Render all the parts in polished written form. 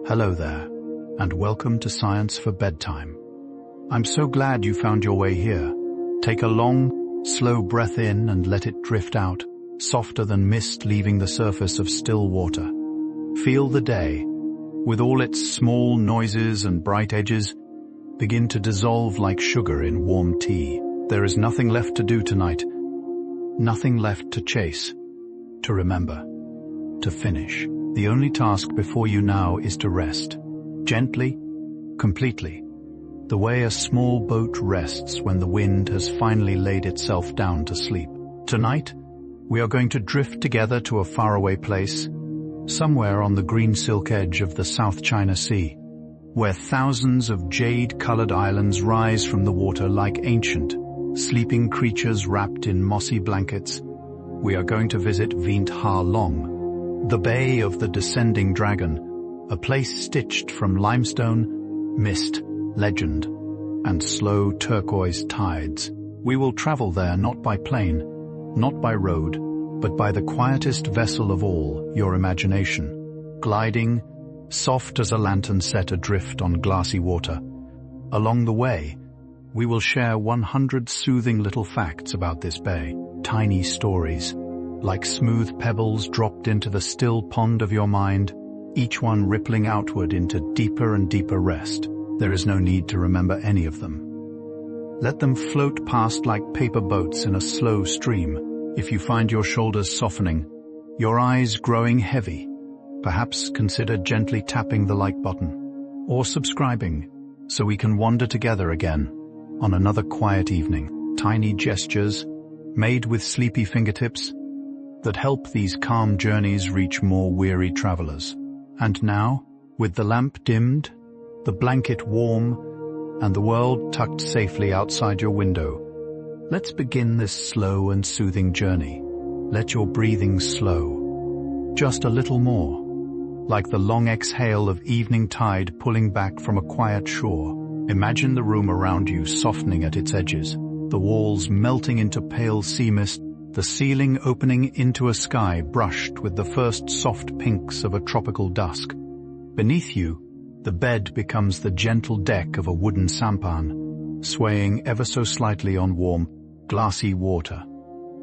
Hello there, and welcome to Science for Bedtime. I'm so glad you found your way here. Take a long, slow breath in and let it drift out, softer than mist leaving the surface of still water. Feel the day, with all its small noises and bright edges, begin to dissolve like sugar in warm tea. There is nothing left to do tonight, nothing left to chase, to remember, to finish. The only task before you now is to rest, gently, completely, the way a small boat rests when the wind has finally laid itself down to sleep. Tonight, we are going to drift together to a faraway place, somewhere on the green silk edge of the South China Sea, where thousands of jade-colored islands rise from the water like ancient, sleeping creatures wrapped in mossy blankets. We are going to visit Vient Ha Long, the Bay of the Descending Dragon, a place stitched from limestone, mist, legend, and slow turquoise tides. We will travel there not by plane, not by road, but by the quietest vessel of all, your imagination, gliding, soft as a lantern set adrift on glassy water. Along the way, we will share 100 soothing little facts about this bay, tiny stories, like smooth pebbles dropped into the still pond of your mind, each one rippling outward into deeper and deeper rest. There is no need to remember any of them. Let them float past like paper boats in a slow stream. If you find your shoulders softening, your eyes growing heavy, perhaps consider gently tapping the like button or subscribing so we can wander together again on another quiet evening. Tiny gestures made with sleepy fingertips that help these calm journeys reach more weary travelers. And now, with the lamp dimmed, the blanket warm, and the world tucked safely outside your window, let's begin this slow and soothing journey. Let your breathing slow, just a little more, like the long exhale of evening tide pulling back from a quiet shore. Imagine the room around you softening at its edges, the walls melting into pale sea mist, the ceiling opening into a sky brushed with the first soft pinks of a tropical dusk. Beneath you, the bed becomes the gentle deck of a wooden sampan, swaying ever so slightly on warm, glassy water.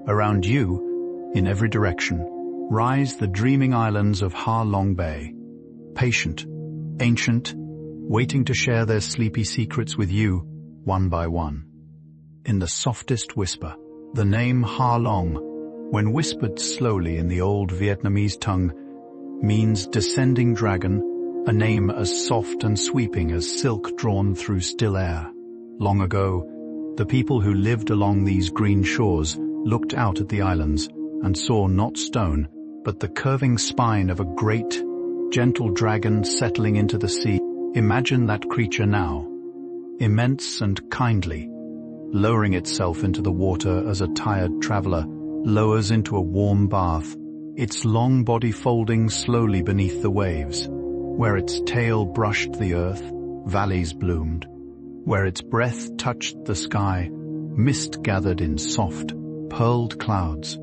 Around you, in every direction, rise the dreaming islands of Ha Long Bay, patient, ancient, waiting to share their sleepy secrets with you, one by one. In the softest whisper, the name Ha Long, when whispered slowly in the old Vietnamese tongue, means descending dragon, a name as soft and sweeping as silk drawn through still air. Long ago, the people who lived along these green shores looked out at the islands and saw not stone, but the curving spine of a great, gentle dragon settling into the sea. Imagine that creature now, immense and kindly, lowering itself into the water as a tired traveler lowers into a warm bath, its long body folding slowly beneath the waves. Where its tail brushed the earth, valleys bloomed. Where its breath touched the sky, mist gathered in soft, pearled clouds.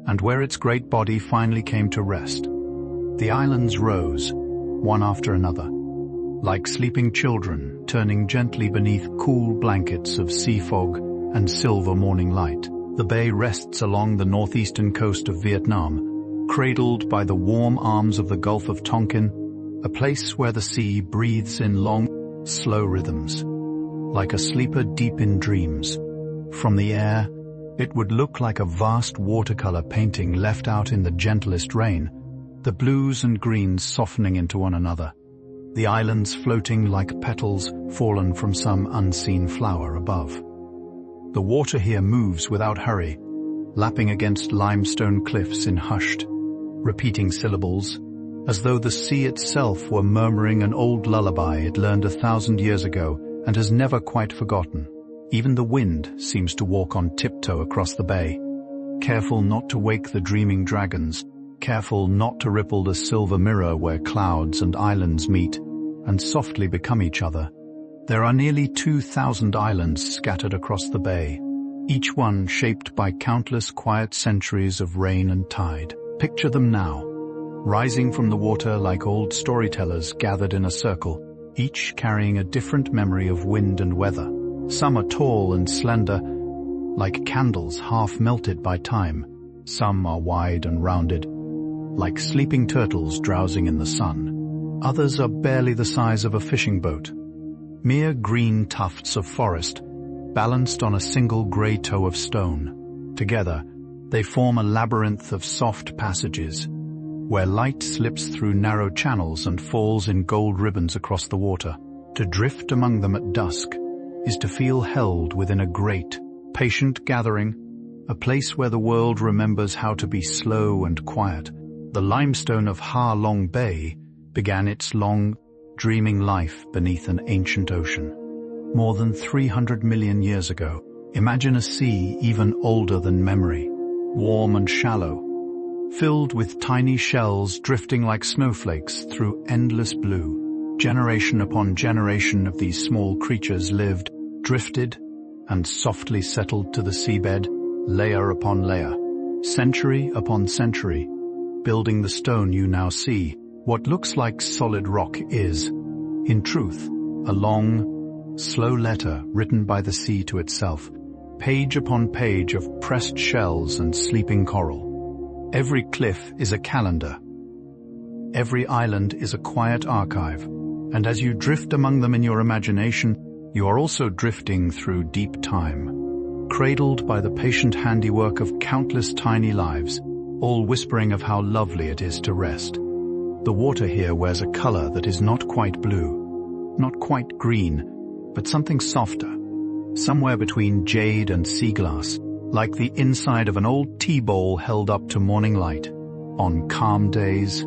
And where its great body finally came to rest, the islands rose, one after another, like sleeping children turning gently beneath cool blankets of sea fog and silver morning light. The bay rests along the northeastern coast of Vietnam, cradled by the warm arms of the Gulf of Tonkin, a place where the sea breathes in long, slow rhythms, like a sleeper deep in dreams. From the air, it would look like a vast watercolor painting left out in the gentlest rain, the blues and greens softening into one another, the islands floating like petals fallen from some unseen flower above. The water here moves without hurry, lapping against limestone cliffs in hushed, repeating syllables, as though the sea itself were murmuring an old lullaby it learned 1,000 years ago and has never quite forgotten. Even the wind seems to walk on tiptoe across the bay, careful not to wake the dreaming dragons, careful not to ripple the silver mirror where clouds and islands meet and softly become each other. There are nearly 2,000 islands scattered across the bay, each one shaped by countless quiet centuries of rain and tide. Picture them now, rising from the water like old storytellers gathered in a circle, each carrying a different memory of wind and weather. Some are tall and slender, like candles half melted by time. Some are wide and rounded, like sleeping turtles drowsing in the sun. Others are barely the size of a fishing boat, mere green tufts of forest, balanced on a single grey toe of stone. Together, they form a labyrinth of soft passages, where light slips through narrow channels and falls in gold ribbons across the water. To drift among them at dusk is to feel held within a great, patient gathering, a place where the world remembers how to be slow and quiet. The limestone of Ha Long Bay began its long, dreaming life beneath an ancient ocean. More than 300 million years ago, imagine a sea even older than memory, warm and shallow, filled with tiny shells drifting like snowflakes through endless blue. Generation upon generation of these small creatures lived, drifted, and softly settled to the seabed, layer upon layer, century upon century, building the stone you now see. What looks like solid rock is, in truth, a long, slow letter written by the sea to itself, page upon page of pressed shells and sleeping coral. Every cliff is a calendar. Every island is a quiet archive, and as you drift among them in your imagination, you are also drifting through deep time, cradled by the patient handiwork of countless tiny lives, all whispering of how lovely it is to rest. The water here wears a color that is not quite blue, not quite green, but something softer, somewhere between jade and sea glass, like the inside of an old tea bowl held up to morning light. On calm days,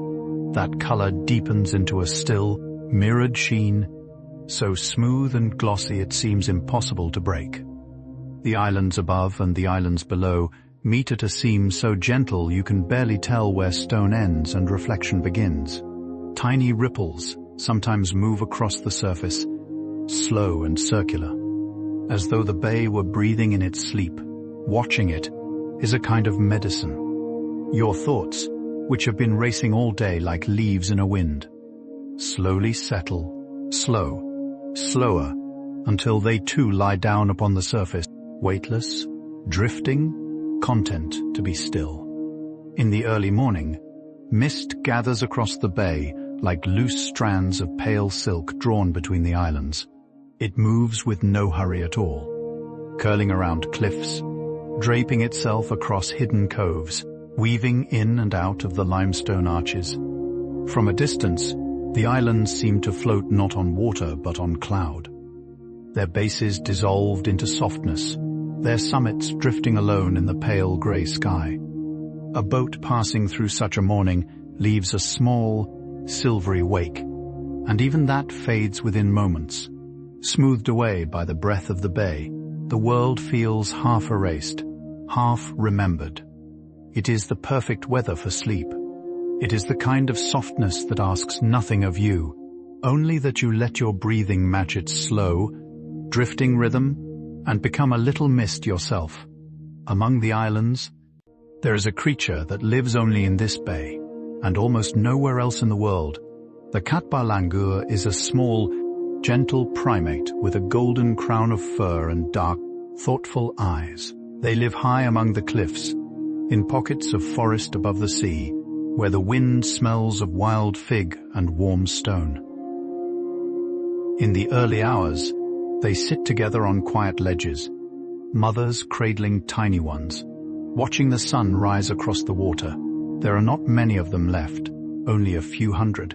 that color deepens into a still, mirrored sheen, so smooth and glossy it seems impossible to break. The islands above and the islands below meet at a seam so gentle you can barely tell where stone ends and reflection begins. Tiny ripples sometimes move across the surface, slow and circular, as though the bay were breathing in its sleep. Watching it is a kind of medicine. Your thoughts, which have been racing all day like leaves in a wind, slowly settle, slower, until they too lie down upon the surface, weightless, drifting, content to be still. In the early morning, mist gathers across the bay like loose strands of pale silk drawn between the islands. It moves with no hurry at all, curling around cliffs, draping itself across hidden coves, weaving in and out of the limestone arches. From a distance, the islands seem to float not on water but on cloud, their bases dissolved into softness, their summits drifting alone in the pale grey sky. A boat passing through such a morning leaves a small, silvery wake, and even that fades within moments. Smoothed away by the breath of the bay, the world feels half erased, half remembered. It is the perfect weather for sleep. It is the kind of softness that asks nothing of you, only that you let your breathing match its slow, drifting rhythm and become a little mist yourself. Among the islands, there is a creature that lives only in this bay and almost nowhere else in the world. The Katba langur is a small, gentle primate with a golden crown of fur and dark, thoughtful eyes. They live high among the cliffs, in pockets of forest above the sea, where the wind smells of wild fig and warm stone. In the early hours, they sit together on quiet ledges, mothers cradling tiny ones, watching the sun rise across the water. There are not many of them left, only a few hundred,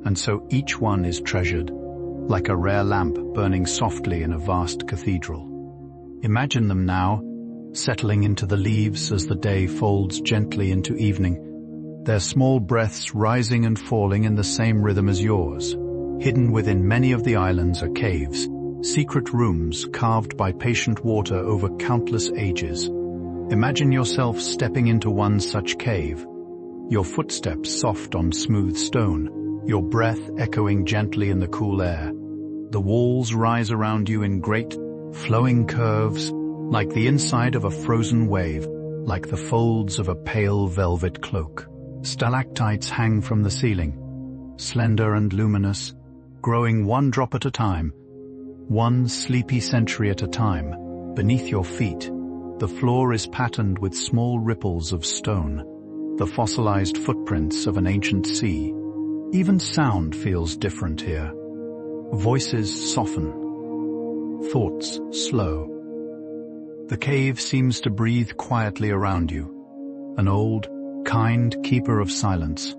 and so each one is treasured, like a rare lamp burning softly in a vast cathedral. Imagine them now, settling into the leaves as the day folds gently into evening, their small breaths rising and falling in the same rhythm as yours. Hidden within many of the islands are caves, secret rooms carved by patient water over countless ages. Imagine yourself stepping into one such cave, your footsteps soft on smooth stone, your breath echoing gently in the cool air. The walls rise around you in great, flowing curves, like the inside of a frozen wave, like the folds of a pale velvet cloak. Stalactites hang from the ceiling, slender and luminous, growing one drop at a time, one sleepy century at a time. Beneath your feet, the floor is patterned with small ripples of stone, the fossilized footprints of an ancient sea. Even sound feels different here. Voices soften, thoughts slow. The cave seems to breathe quietly around you, an old, kind keeper of silence,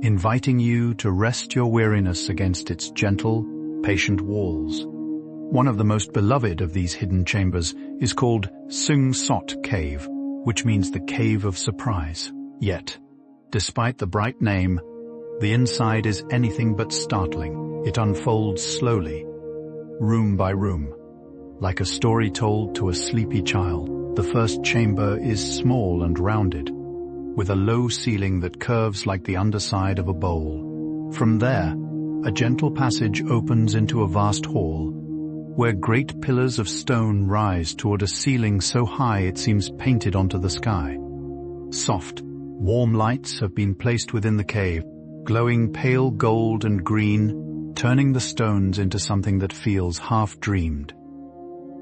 inviting you to rest your weariness against its gentle, patient walls. One of the most beloved of these hidden chambers is called Sung Sot Cave, which means the Cave of Surprise. Yet, despite the bright name, the inside is anything but startling. It unfolds slowly, room by room, like a story told to a sleepy child. The first chamber is small and rounded, with a low ceiling that curves like the underside of a bowl. From there, a gentle passage opens into a vast hall, where great pillars of stone rise toward a ceiling so high it seems painted onto the sky. Soft, warm lights have been placed within the cave, glowing pale gold and green, turning the stones into something that feels half-dreamed.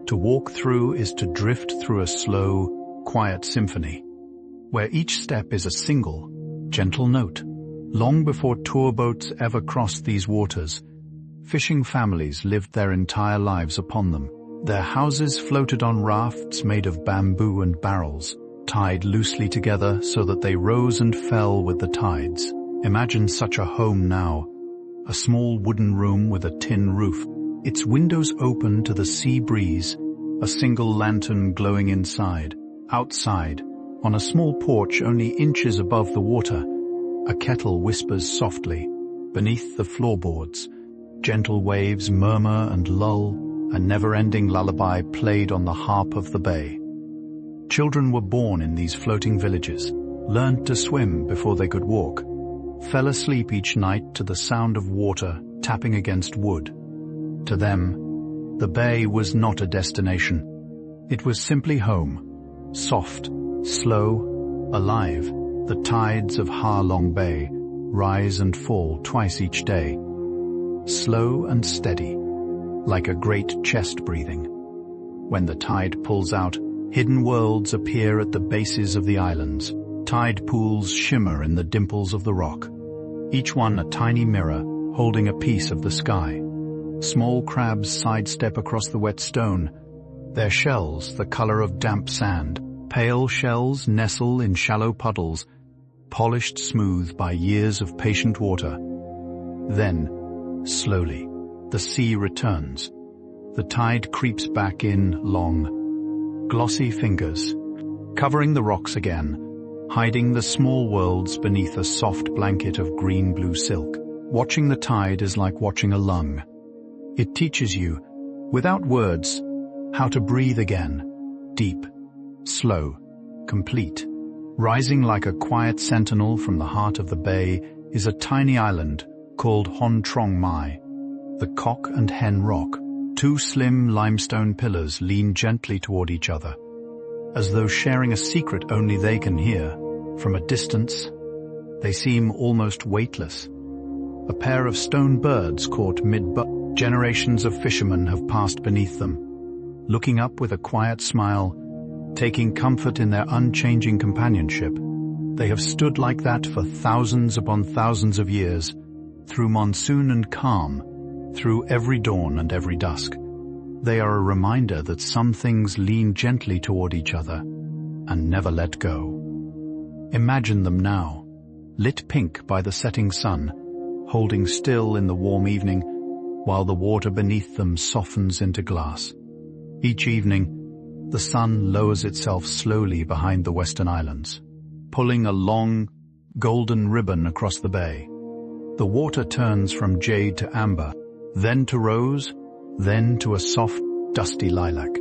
To walk through is to drift through a slow, quiet symphony, where each step is a single, gentle note. Long before tour boats ever crossed these waters, fishing families lived their entire lives upon them. Their houses floated on rafts made of bamboo and barrels, tied loosely together so that they rose and fell with the tides. Imagine such a home now, a small wooden room with a tin roof, its windows open to the sea breeze, a single lantern glowing inside. Outside, on a small porch only inches above the water, a kettle whispers softly. Beneath the floorboards, gentle waves murmur and lull, a never-ending lullaby played on the harp of the bay. Children were born in these floating villages, learned to swim before they could walk, fell asleep each night to the sound of water tapping against wood. To them, the bay was not a destination. It was simply home, soft, slow, alive. The tides of Ha Long Bay rise and fall twice each day, slow and steady, like a great chest breathing. When the tide pulls out, hidden worlds appear at the bases of the islands. Tide pools shimmer in the dimples of the rock, each one a tiny mirror holding a piece of the sky. Small crabs sidestep across the wet stone, their shells the color of damp sand. Pale shells nestle in shallow puddles, polished smooth by years of patient water. Then, slowly, the sea returns. The tide creeps back in long, glossy fingers, covering the rocks again, hiding the small worlds beneath a soft blanket of green-blue silk. Watching the tide is like watching a lung. It teaches you, without words, how to breathe again, deep, slow, complete. Rising like a quiet sentinel from the heart of the bay is a tiny island called Hon Trong Mai, the Cock and Hen Rock. Two slim limestone pillars lean gently toward each other, as though sharing a secret only they can hear. From a distance, they seem almost weightless. A pair of stone birds caught mid-butt. Generations of fishermen have passed beneath them, looking up with a quiet smile, taking comfort in their unchanging companionship. They have stood like that for thousands upon thousands of years, through monsoon and calm, through every dawn and every dusk. They are a reminder that some things lean gently toward each other and never let go. Imagine them now, lit pink by the setting sun, holding still in the warm evening, while the water beneath them softens into glass. Each evening, the sun lowers itself slowly behind the western islands, pulling a long, golden ribbon across the bay. The water turns from jade to amber, then to rose, then to a soft, dusty lilac.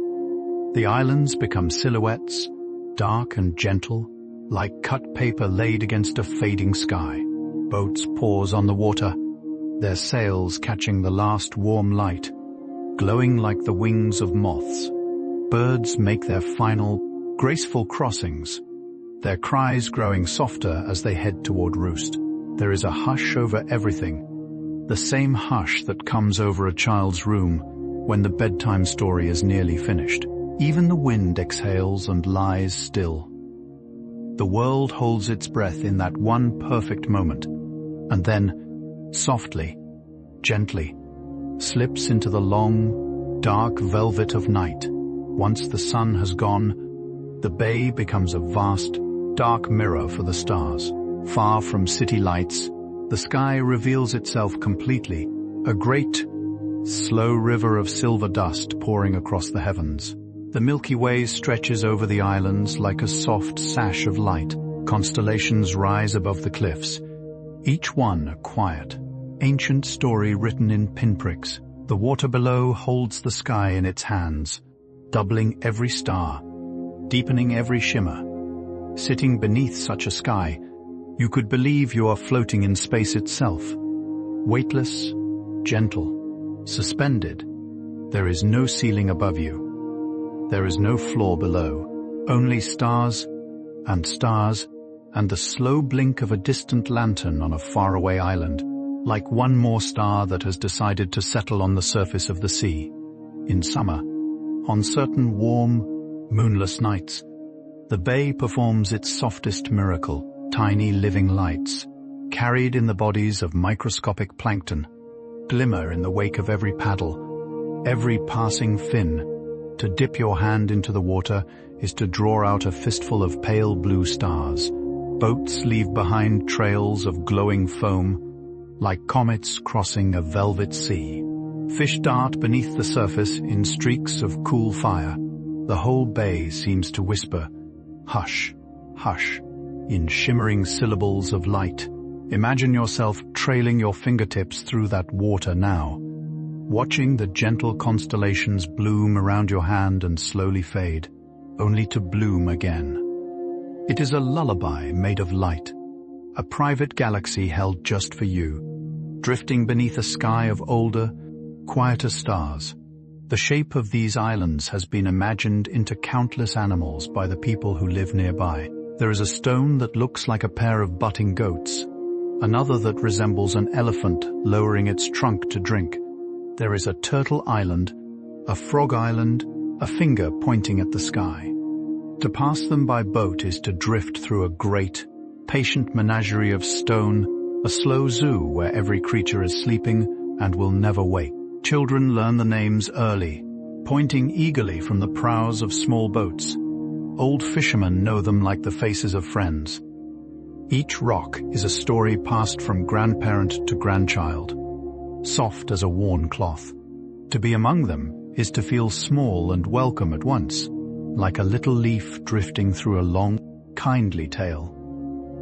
The islands become silhouettes, dark and gentle, like cut paper laid against a fading sky. Boats pause on the water, their sails catching the last warm light, glowing like the wings of moths. Birds make their final, graceful crossings, their cries growing softer as they head toward roost. There is a hush over everything, the same hush that comes over a child's room when the bedtime story is nearly finished. Even the wind exhales and lies still. The world holds its breath in that one perfect moment, and then, softly, gently, slips into the long, dark velvet of night. Once the sun has gone, the bay becomes a vast, dark mirror for the stars. Far from city lights, the sky reveals itself completely, a great, slow river of silver dust pouring across the heavens. The Milky Way stretches over the islands like a soft sash of light. Constellations rise above the cliffs, each one a quiet, ancient story written in pinpricks. The water below holds the sky in its hands, doubling every star, deepening every shimmer. Sitting beneath such a sky, you could believe you are floating in space itself. Weightless, gentle, suspended, there is no ceiling above you. There is no floor below, only stars, and the slow blink of a distant lantern on a faraway island, like one more star that has decided to settle on the surface of the sea. In summer, on certain warm, moonless nights, the bay performs its softest miracle. Tiny living lights, carried in the bodies of microscopic plankton, glimmer in the wake of every paddle, every passing fin. To dip your hand into the water is to draw out a fistful of pale blue stars. Boats leave behind trails of glowing foam, like comets crossing a velvet sea. Fish dart beneath the surface in streaks of cool fire. The whole bay seems to whisper, "Hush, hush," in shimmering syllables of light. Imagine yourself trailing your fingertips through that water now, watching the gentle constellations bloom around your hand and slowly fade, only to bloom again. It is a lullaby made of light, a private galaxy held just for you, drifting beneath a sky of older, quieter stars. The shape of these islands has been imagined into countless animals by the people who live nearby. There is a stone that looks like a pair of butting goats, another that resembles an elephant lowering its trunk to drink. There is a turtle island, a frog island, a finger pointing at the sky. To pass them by boat is to drift through a great, patient menagerie of stone, a slow zoo where every creature is sleeping and will never wake. Children learn the names early, pointing eagerly from the prows of small boats. Old fishermen know them like the faces of friends. Each rock is a story passed from grandparent to grandchild, soft as a worn cloth. To be among them is to feel small and welcome at once, like a little leaf drifting through a long, kindly tale.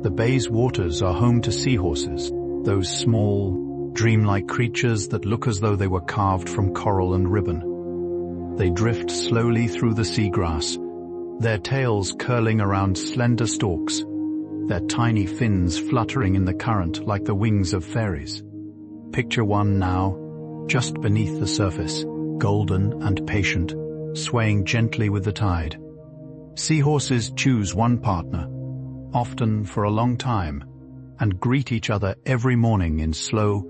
The bay's waters are home to seahorses, those small, dreamlike creatures that look as though they were carved from coral and ribbon. They drift slowly through the seagrass, their tails curling around slender stalks, their tiny fins fluttering in the current like the wings of fairies. Picture one now, just beneath the surface, golden and patient, swaying gently with the tide. Seahorses choose one partner, often for a long time, and greet each other every morning in slow,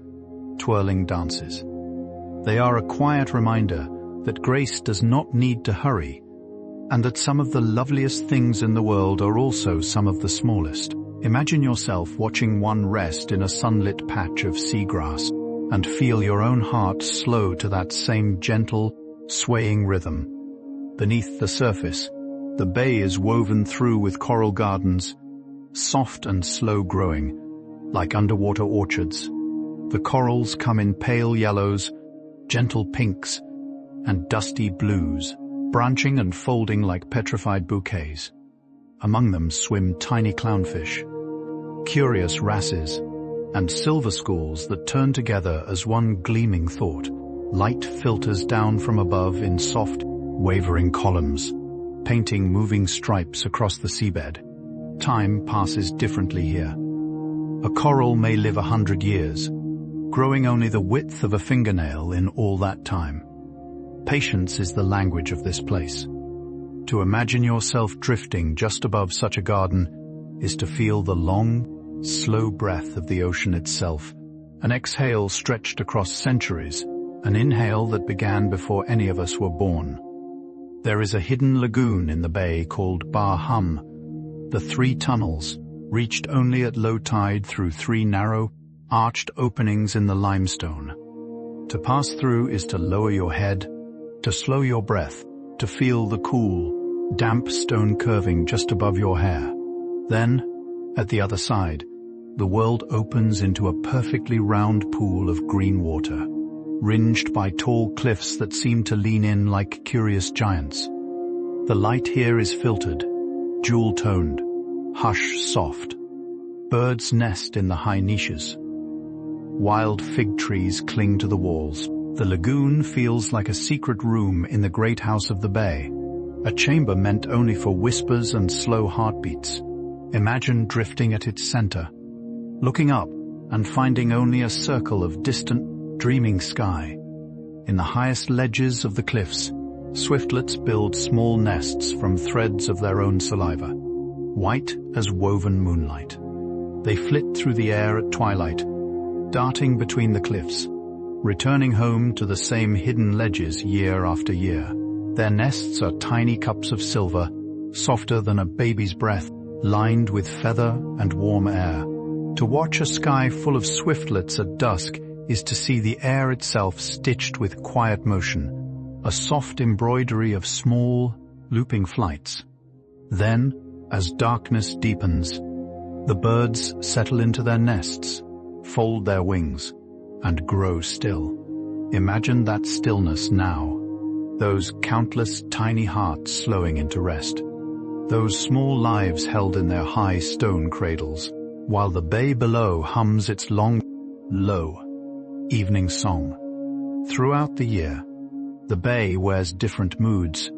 twirling dances. They are a quiet reminder that grace does not need to hurry, and that some of the loveliest things in the world are also some of the smallest. Imagine yourself watching one rest in a sunlit patch of seagrass, and feel your own heart slow to that same gentle, swaying rhythm. Beneath the surface, the bay is woven through with coral gardens, soft and slow growing, like underwater orchards. The corals come in pale yellows, gentle pinks, and dusty blues, branching and folding like petrified bouquets. Among them swim tiny clownfish, curious wrasses, and silver schools that turn together as one gleaming thought. Light filters down from above in soft, wavering columns, painting moving stripes across the seabed. Time passes differently here. A coral may live 100 years, growing only the width of a fingernail in all that time. Patience is the language of this place. To imagine yourself drifting just above such a garden is to feel the long, slow breath of the ocean itself, an exhale stretched across centuries, an inhale that began before any of us were born. There is a hidden lagoon in the bay called Bar Hum. The 3 tunnels, reached only at low tide through 3 narrow, arched openings in the limestone. To pass through is to lower your head, to slow your breath, to feel the cool, damp stone curving just above your hair. Then, at the other side, the world opens into a perfectly round pool of green water, ringed by tall cliffs that seem to lean in like curious giants. The light here is filtered, jewel-toned, hush-soft. Birds nest in the high niches. Wild fig trees cling to the walls. The lagoon feels like a secret room in the great house of the bay, a chamber meant only for whispers and slow heartbeats. Imagine drifting at its center, looking up and finding only a circle of distant, dreaming sky. In the highest ledges of the cliffs, swiftlets build small nests from threads of their own saliva, white as woven moonlight. They flit through the air at twilight, darting between the cliffs, returning home to the same hidden ledges year after year. Their nests are tiny cups of silver, softer than a baby's breath, lined with feather and warm air. To watch a sky full of swiftlets at dusk is to see the air itself stitched with quiet motion, a soft embroidery of small, looping flights. Then, as darkness deepens, the birds settle into their nests, fold their wings, and grow still. Imagine that stillness now, those countless tiny hearts slowing into rest, those small lives held in their high stone cradles, while the bay below hums its long, low, evening song. Throughout the year, the bay wears different moods,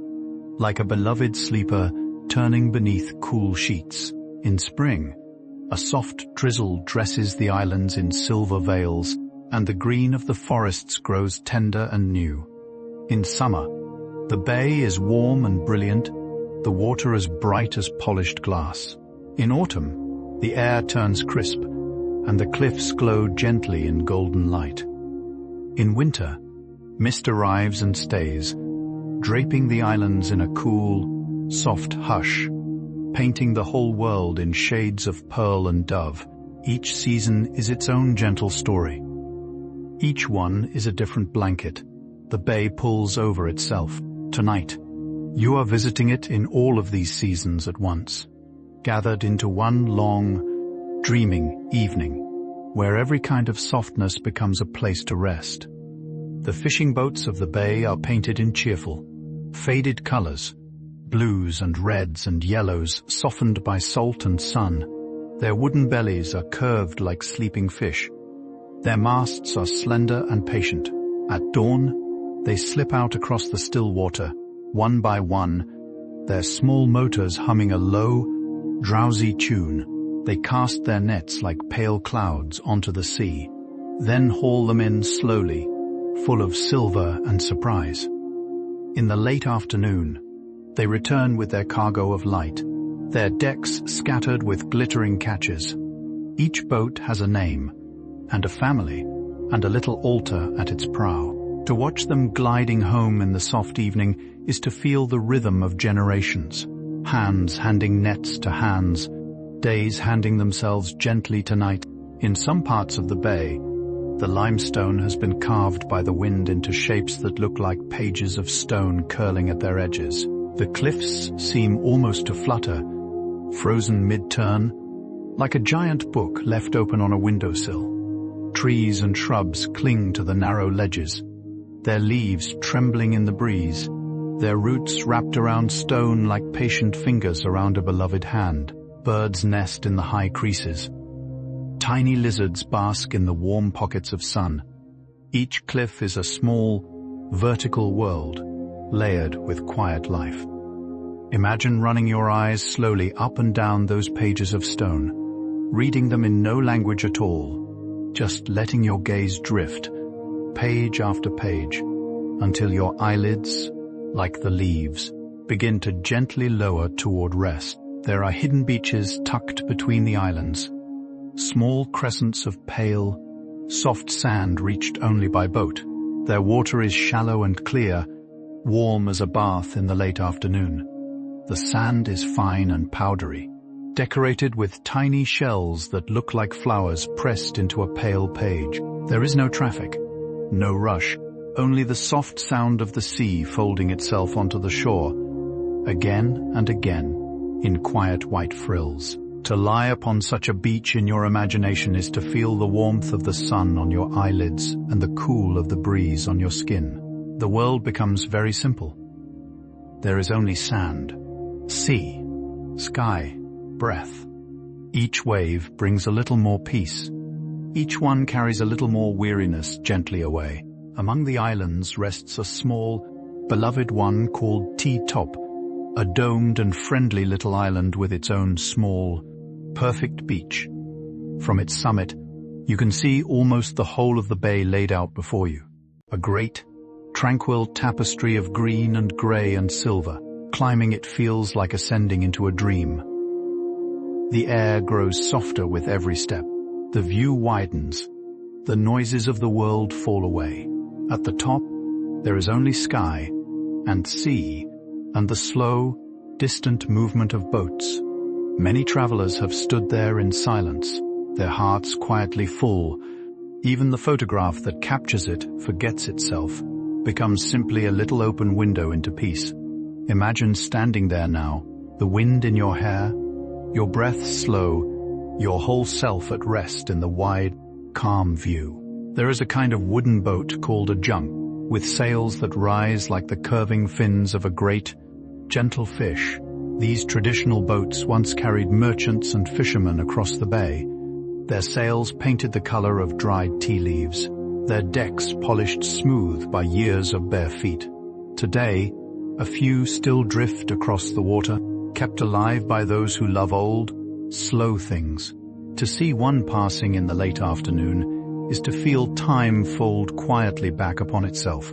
like a beloved sleeper turning beneath cool sheets. In spring, a soft drizzle dresses the islands in silver veils, and the green of the forests grows tender and new. In summer, the bay is warm and brilliant, the water as bright as polished glass. In autumn, the air turns crisp, and the cliffs glow gently in golden light. In winter, mist arrives and stays, draping the islands in a cool, soft hush, painting the whole world in shades of pearl and dove. Each season is its own gentle story. Each one is a different blanket. The bay pulls over itself. Tonight, you are visiting it in all of these seasons at once, gathered into one long, dreaming evening, where every kind of softness becomes a place to rest. The fishing boats of the bay are painted in cheerful, faded colors, blues and reds and yellows softened by salt and sun. Their wooden bellies are curved like sleeping fish. Their masts are slender and patient. At dawn, they slip out across the still water, one by one, their small motors humming a low, drowsy tune. They cast their nets like pale clouds onto the sea, then haul them in slowly, full of silver and surprise. In the late afternoon, they return with their cargo of light, their decks scattered with glittering catches. Each boat has a name, and a family, and a little altar at its prow. To watch them gliding home in the soft evening is to feel the rhythm of generations, hands handing nets to hands, days handing themselves gently to night. In some parts of the bay, the limestone has been carved by the wind into shapes that look like pages of stone curling at their edges. The cliffs seem almost to flutter, frozen mid-turn, like a giant book left open on a windowsill. Trees and shrubs cling to the narrow ledges, their leaves trembling in the breeze, their roots wrapped around stone like patient fingers around a beloved hand. Birds nest in the high creases. Tiny lizards bask in the warm pockets of sun. Each cliff is a small, vertical world, layered with quiet life. Imagine running your eyes slowly up and down those pages of stone, reading them in no language at all, just letting your gaze drift, page after page, until your eyelids, like the leaves, begin to gently lower toward rest. There are hidden beaches tucked between the islands, small crescents of pale, soft sand reached only by boat. Their water is shallow and clear, warm as a bath in the late afternoon. The sand is fine and powdery, decorated with tiny shells that look like flowers pressed into a pale page. There is no traffic, no rush, only the soft sound of the sea folding itself onto the shore, again and again, in quiet white frills. To lie upon such a beach in your imagination is to feel the warmth of the sun on your eyelids and the cool of the breeze on your skin. The world becomes very simple. There is only sand, sea, sky, breath. Each wave brings a little more peace. Each one carries a little more weariness gently away. Among the islands rests a small, beloved one called T-Top, a domed and friendly little island with its own small, perfect beach. From its summit, you can see almost the whole of the bay laid out before you. A great, tranquil tapestry of green and grey and silver. Climbing it feels like ascending into a dream. The air grows softer with every step. The view widens. The noises of the world fall away. At the top, there is only sky and sea and the slow, distant movement of boats. Many travelers have stood there in silence, their hearts quietly full. Even the photograph that captures it forgets itself, becomes simply a little open window into peace. Imagine standing there now, the wind in your hair, your breath slow, your whole self at rest in the wide, calm view. There is a kind of wooden boat called a junk, with sails that rise like the curving fins of a great, gentle fish. These traditional boats once carried merchants and fishermen across the bay, their sails painted the color of dried tea leaves, their decks polished smooth by years of bare feet. Today, a few still drift across the water, kept alive by those who love old, slow things. To see one passing in the late afternoon is to feel time fold quietly back upon itself.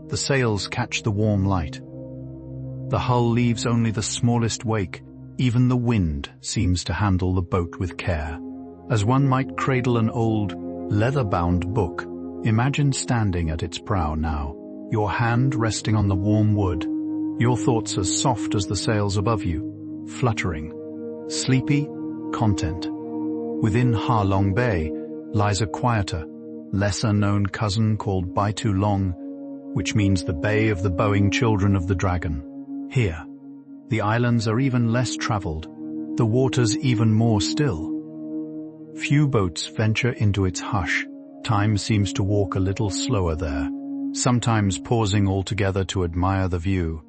The sails catch the warm light. The hull leaves only the smallest wake. Even the wind seems to handle the boat with care. As one might cradle an old, leather-bound book, imagine standing at its prow now, your hand resting on the warm wood, your thoughts as soft as the sails above you, fluttering, sleepy, content. Within Ha Long Bay lies a quieter, lesser-known cousin called Bai Tu Long, which means the Bay of the Bowing Children of the Dragon. Here, the islands are even less traveled, the waters even more still. Few boats venture into its hush. Time seems to walk a little slower there, sometimes pausing altogether to admire the view.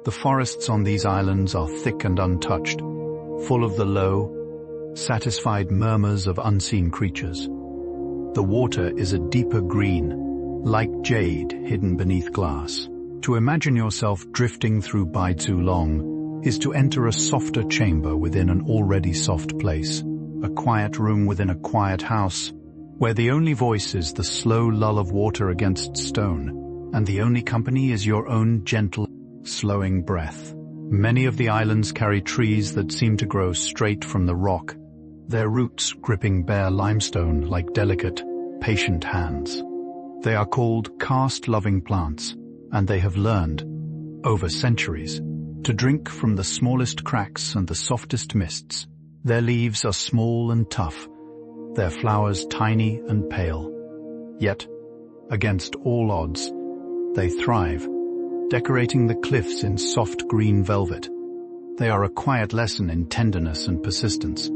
The forests on these islands are thick and untouched, full of the low, satisfied murmurs of unseen creatures. The water is a deeper green, like jade hidden beneath glass. To imagine yourself drifting through Bai Tu Long is to enter a softer chamber within an already soft place, a quiet room within a quiet house, where the only voice is the slow lull of water against stone, and the only company is your own gentle, slowing breath. Many of the islands carry trees that seem to grow straight from the rock, their roots gripping bare limestone like delicate, patient hands. They are called karst-loving plants, and they have learned, over centuries, to drink from the smallest cracks and the softest mists. Their leaves are small and tough, their flowers tiny and pale. Yet, against all odds, they thrive, decorating the cliffs in soft green velvet. They are a quiet lesson in tenderness and persistence,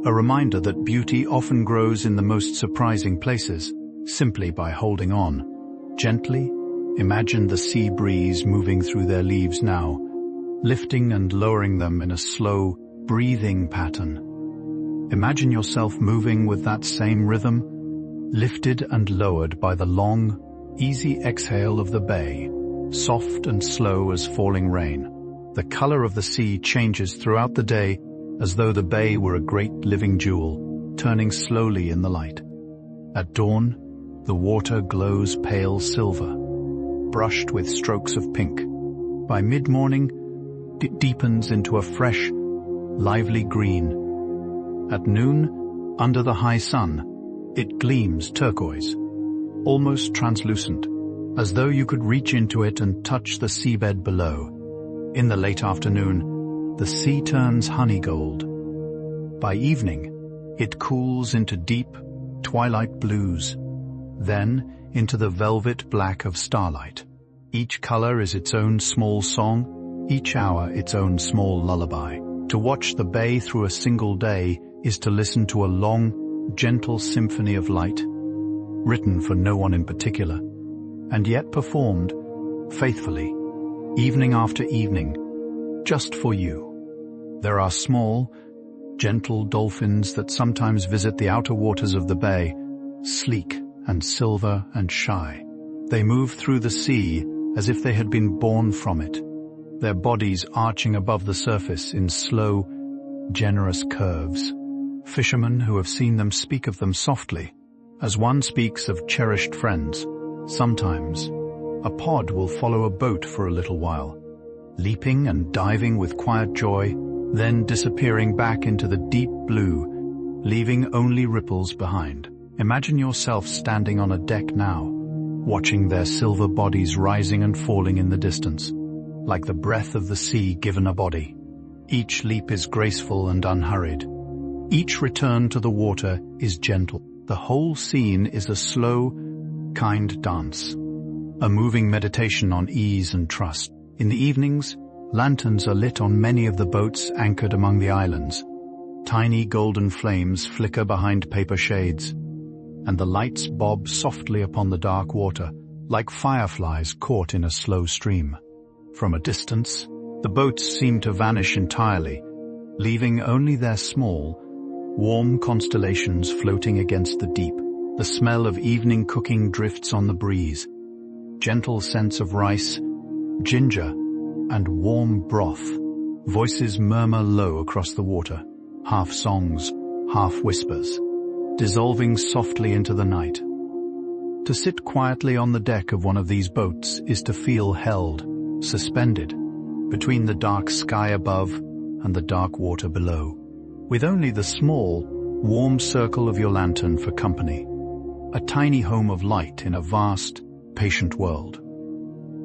a reminder that beauty often grows in the most surprising places, simply by holding on. Gently, imagine the sea breeze moving through their leaves now, lifting and lowering them in a slow, breathing pattern. Imagine yourself moving with that same rhythm, lifted and lowered by the long, easy exhale of the bay, soft and slow as falling rain. The color of the sea changes throughout the day as though the bay were a great living jewel, turning slowly in the light. At dawn, the water glows pale silver, brushed with strokes of pink. By mid-morning, it deepens into a fresh, lively green. At noon, under the high sun, it gleams turquoise, almost translucent, as though you could reach into it and touch the seabed below. In the late afternoon, the sea turns honey gold. By evening, it cools into deep, twilight blues, then into the velvet black of starlight. Each color is its own small song, each hour its own small lullaby. To watch the bay through a single day is to listen to a long, gentle symphony of light, written for no one in particular, and yet performed faithfully, evening after evening, just for you. There are small, gentle dolphins that sometimes visit the outer waters of the bay, sleek and silver and shy. They move through the sea as if they had been born from it, their bodies arching above the surface in slow, generous curves. Fishermen who have seen them speak of them softly, as one speaks of cherished friends. Sometimes, a pod will follow a boat for a little while, leaping and diving with quiet joy, then disappearing back into the deep blue, leaving only ripples behind. Imagine yourself standing on a deck now, watching their silver bodies rising and falling in the distance, like the breath of the sea given a body. Each leap is graceful and unhurried. Each return to the water is gentle. The whole scene is a slow, kind dance, a moving meditation on ease and trust. In the evenings, lanterns are lit on many of the boats anchored among the islands. Tiny golden flames flicker behind paper shades, and the lights bob softly upon the dark water, like fireflies caught in a slow stream. From a distance, the boats seem to vanish entirely, leaving only their small, warm constellations floating against the deep. The smell of evening cooking drifts on the breeze. Gentle scents of rice, ginger, and warm broth. Voices murmur low across the water, half songs, half whispers, dissolving softly into the night. To sit quietly on the deck of one of these boats is to feel held, suspended, between the dark sky above and the dark water below, with only the small, warm circle of your lantern for company, a tiny home of light in a vast, patient world.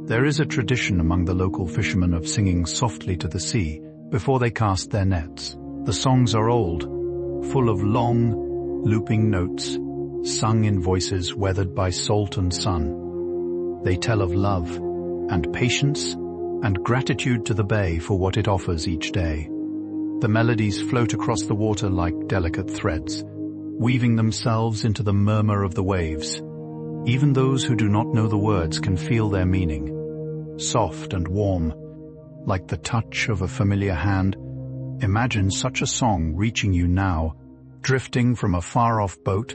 There is a tradition among the local fishermen of singing softly to the sea before they cast their nets. The songs are old, full of long, looping notes, sung in voices weathered by salt and sun. They tell of love and patience and gratitude to the bay for what it offers each day. The melodies float across the water like delicate threads, weaving themselves into the murmur of the waves. Even those who do not know the words can feel their meaning. Soft and warm, like the touch of a familiar hand. Imagine such a song reaching you now, drifting from a far-off boat,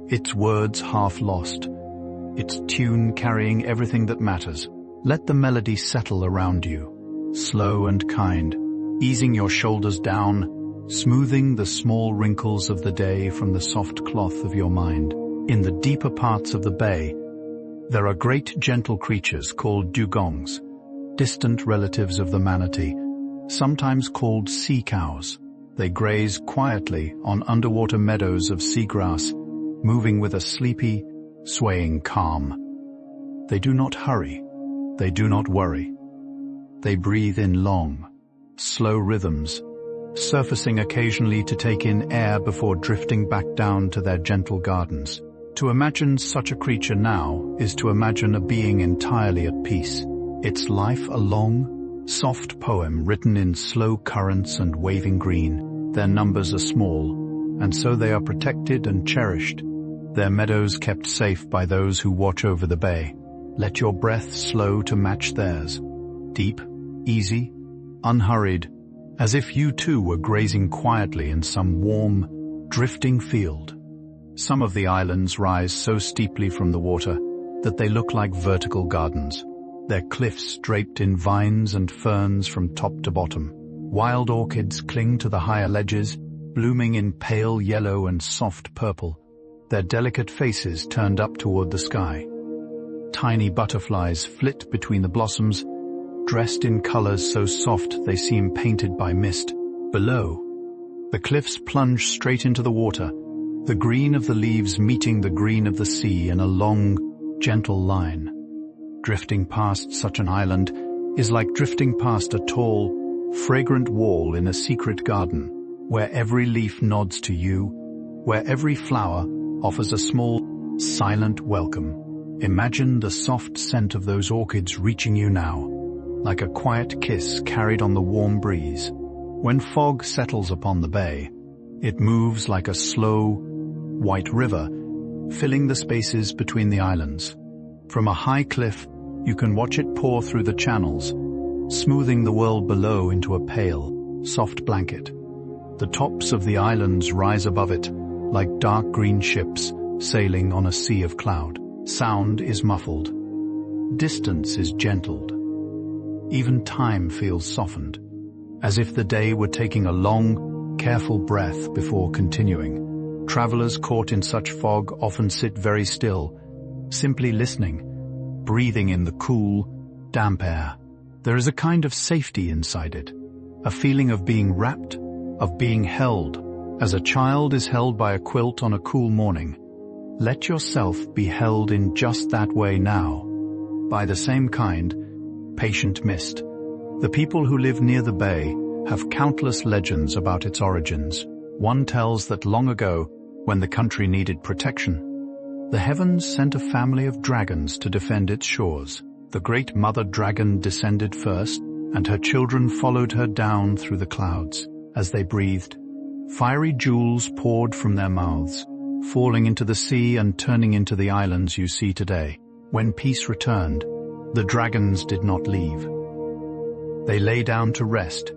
its words half lost, its tune carrying everything that matters. Let the melody settle around you, slow and kind, easing your shoulders down, smoothing the small wrinkles of the day from the soft cloth of your mind. In the deeper parts of the bay, there are great gentle creatures called dugongs, distant relatives of the manatee, sometimes called sea cows. They graze quietly on underwater meadows of seagrass, moving with a sleepy, swaying calm. They do not hurry. They do not worry. They breathe in long, slow rhythms, surfacing occasionally to take in air before drifting back down to their gentle gardens. To imagine such a creature now is to imagine a being entirely at peace. Its life a long, soft poem written in slow currents and waving green. Their numbers are small, and so they are protected and cherished, their meadows kept safe by those who watch over the bay. Let your breath slow to match theirs, deep, easy, unhurried, as if you too were grazing quietly in some warm, drifting field. Some of the islands rise so steeply from the water that they look like vertical gardens, their cliffs draped in vines and ferns from top to bottom. Wild orchids cling to the higher ledges, blooming in pale yellow and soft purple, their delicate faces turned up toward the sky. Tiny butterflies flit between the blossoms, dressed in colors so soft they seem painted by mist. Below, the cliffs plunge straight into the water, the green of the leaves meeting the green of the sea in a long, gentle line. Drifting past such an island is like drifting past a tall, fragrant wall in a secret garden, where every leaf nods to you, where every flower offers a small, silent welcome. Imagine the soft scent of those orchids reaching you now, like a quiet kiss carried on the warm breeze. When fog settles upon the bay, it moves like a slow, white river, filling the spaces between the islands. From a high cliff, you can watch it pour through the channels, smoothing the world below into a pale, soft blanket. The tops of the islands rise above it, like dark green ships sailing on a sea of cloud. Sound is muffled. Distance is gentled. Even time feels softened, as if the day were taking a long, careful breath before continuing. Travelers caught in such fog often sit very still, simply listening, breathing in the cool, damp air. There is a kind of safety inside it, a feeling of being wrapped, of being held, as a child is held by a quilt on a cool morning. Let yourself be held in just that way now, by the same kind, patient mist. The people who live near the bay have countless legends about its origins. One tells that long ago, when the country needed protection, the heavens sent a family of dragons to defend its shores. The great mother dragon descended first, and her children followed her down through the clouds. As they breathed, fiery jewels poured from their mouths, falling into the sea and turning into the islands you see today. When peace returned, the dragons did not leave. They lay down to rest,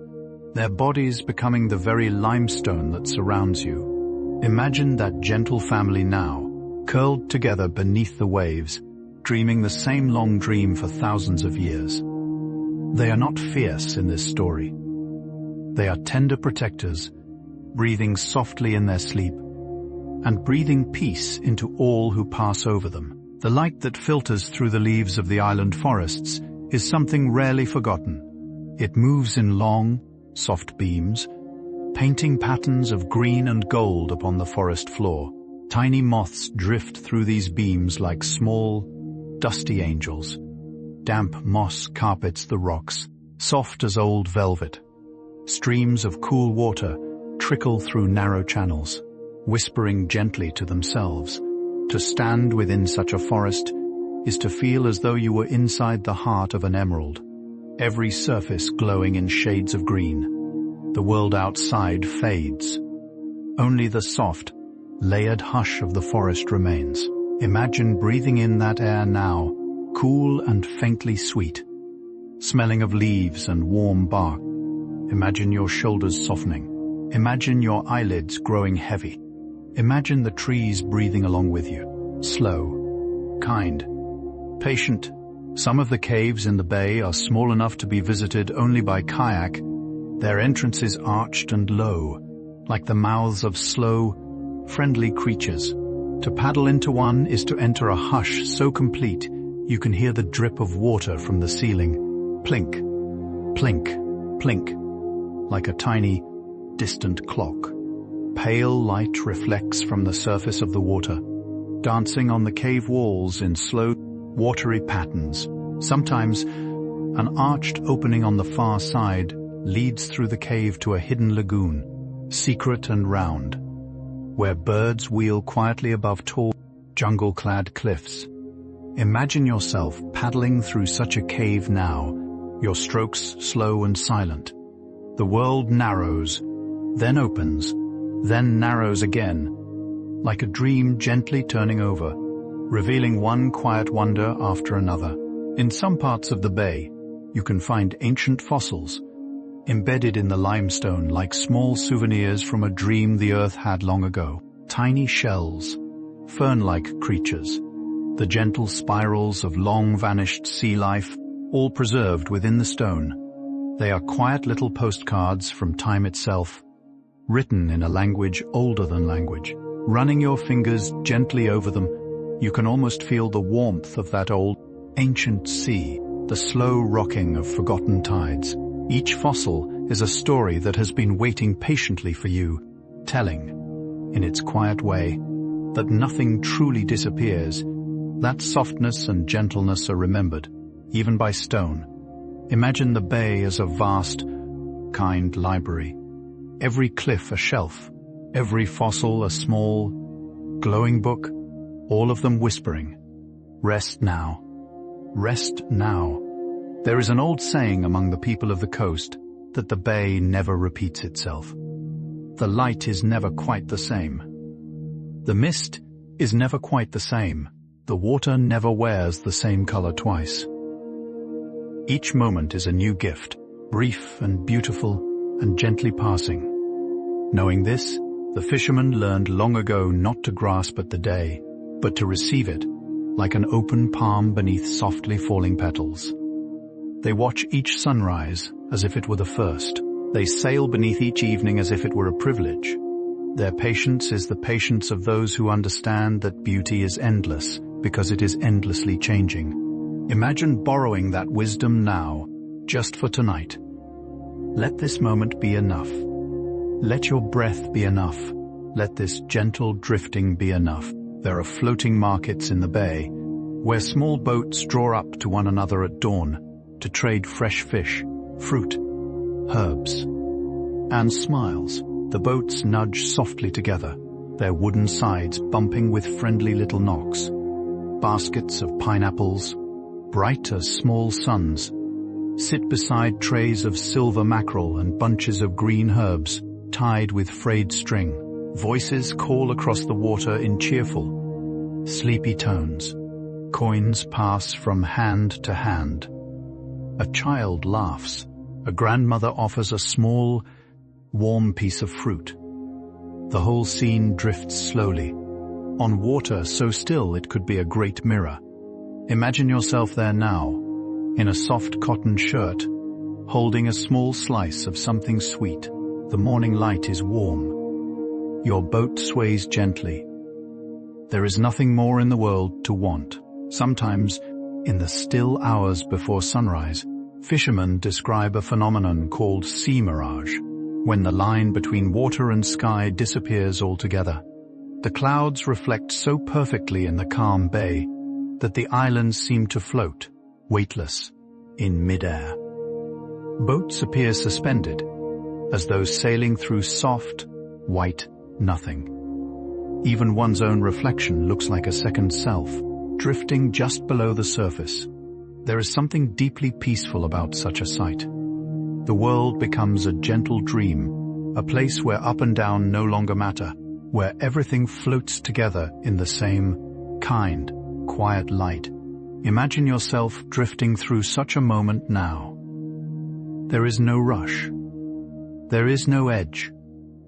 their bodies becoming the very limestone that surrounds you. Imagine that gentle family now, curled together beneath the waves, dreaming the same long dream for thousands of years. They are not fierce in this story. They are tender protectors, breathing softly in their sleep, and breathing peace into all who pass over them. The light that filters through the leaves of the island forests is something rarely forgotten. It moves in long, soft beams, painting patterns of green and gold upon the forest floor. Tiny moths drift through these beams like small, dusty angels. Damp moss carpets the rocks, soft as old velvet. Streams of cool water trickle through narrow channels, whispering gently to themselves. To stand within such a forest is to feel as though you were inside the heart of an emerald, every surface glowing in shades of green. The world outside fades. Only the soft, layered hush of the forest remains. Imagine breathing in that air now, cool and faintly sweet, smelling of leaves and warm bark. Imagine your shoulders softening. Imagine your eyelids growing heavy. Imagine the trees breathing along with you. Slow, kind, patient. Some of the caves in the bay are small enough to be visited only by kayak. Their entrances arched and low, like the mouths of slow, friendly creatures. To paddle into one is to enter a hush so complete you can hear the drip of water from the ceiling. Plink, plink, plink, like a tiny, distant clock. Pale light reflects from the surface of the water, dancing on the cave walls in slow, watery patterns. Sometimes, an arched opening on the far side leads through the cave to a hidden lagoon, secret and round, where birds wheel quietly above tall, jungle-clad cliffs. Imagine yourself paddling through such a cave now, your strokes slow and silent. The world narrows, then opens, then narrows again, like a dream gently turning over, revealing one quiet wonder after another. In some parts of the bay, you can find ancient fossils, embedded in the limestone like small souvenirs from a dream the earth had long ago. Tiny shells, fern-like creatures, the gentle spirals of long-vanished sea life, all preserved within the stone. They are quiet little postcards from time itself, written in a language older than language. Running your fingers gently over them, you can almost feel the warmth of that old, ancient sea, the slow rocking of forgotten tides. Each fossil is a story that has been waiting patiently for you, telling, in its quiet way, that nothing truly disappears, that softness and gentleness are remembered, even by stone. Imagine the bay as a vast, kind library. Every cliff a shelf, every fossil a small, glowing book, all of them whispering, "Rest now. Rest now." There is an old saying among the people of the coast that the bay never repeats itself. The light is never quite the same. The mist is never quite the same. The water never wears the same color twice. Each moment is a new gift, brief and beautiful and gently passing. Knowing this, the fisherman learned long ago not to grasp at the day, but to receive it, like an open palm beneath softly falling petals. They watch each sunrise as if it were the first. They sail beneath each evening as if it were a privilege. Their patience is the patience of those who understand that beauty is endless because it is endlessly changing. Imagine borrowing that wisdom now, just for tonight. Let this moment be enough. Let your breath be enough. Let this gentle drifting be enough. There are floating markets in the bay, where small boats draw up to one another at dawn to trade fresh fish, fruit, herbs, and smiles. The boats nudge softly together, their wooden sides bumping with friendly little knocks. Baskets of pineapples, bright as small suns, sit beside trays of silver mackerel and bunches of green herbs tied with frayed string. Voices call across the water in cheerful, sleepy tones. Coins pass from hand to hand. A child laughs. A grandmother offers a small, warm piece of fruit. The whole scene drifts slowly, on water so still it could be a great mirror. Imagine yourself there now, in a soft cotton shirt, holding a small slice of something sweet. The morning light is warm. Your boat sways gently. There is nothing more in the world to want. Sometimes, in the still hours before sunrise, fishermen describe a phenomenon called sea mirage, when the line between water and sky disappears altogether. The clouds reflect so perfectly in the calm bay that the islands seem to float, weightless, in midair. Boats appear suspended, as though sailing through soft, white nothing. Even one's own reflection looks like a second self, drifting just below the surface. There is something deeply peaceful about such a sight. The world becomes a gentle dream, a place where up and down no longer matter, where everything floats together in the same kind, quiet light. Imagine yourself drifting through such a moment now. There is no rush. There is no edge.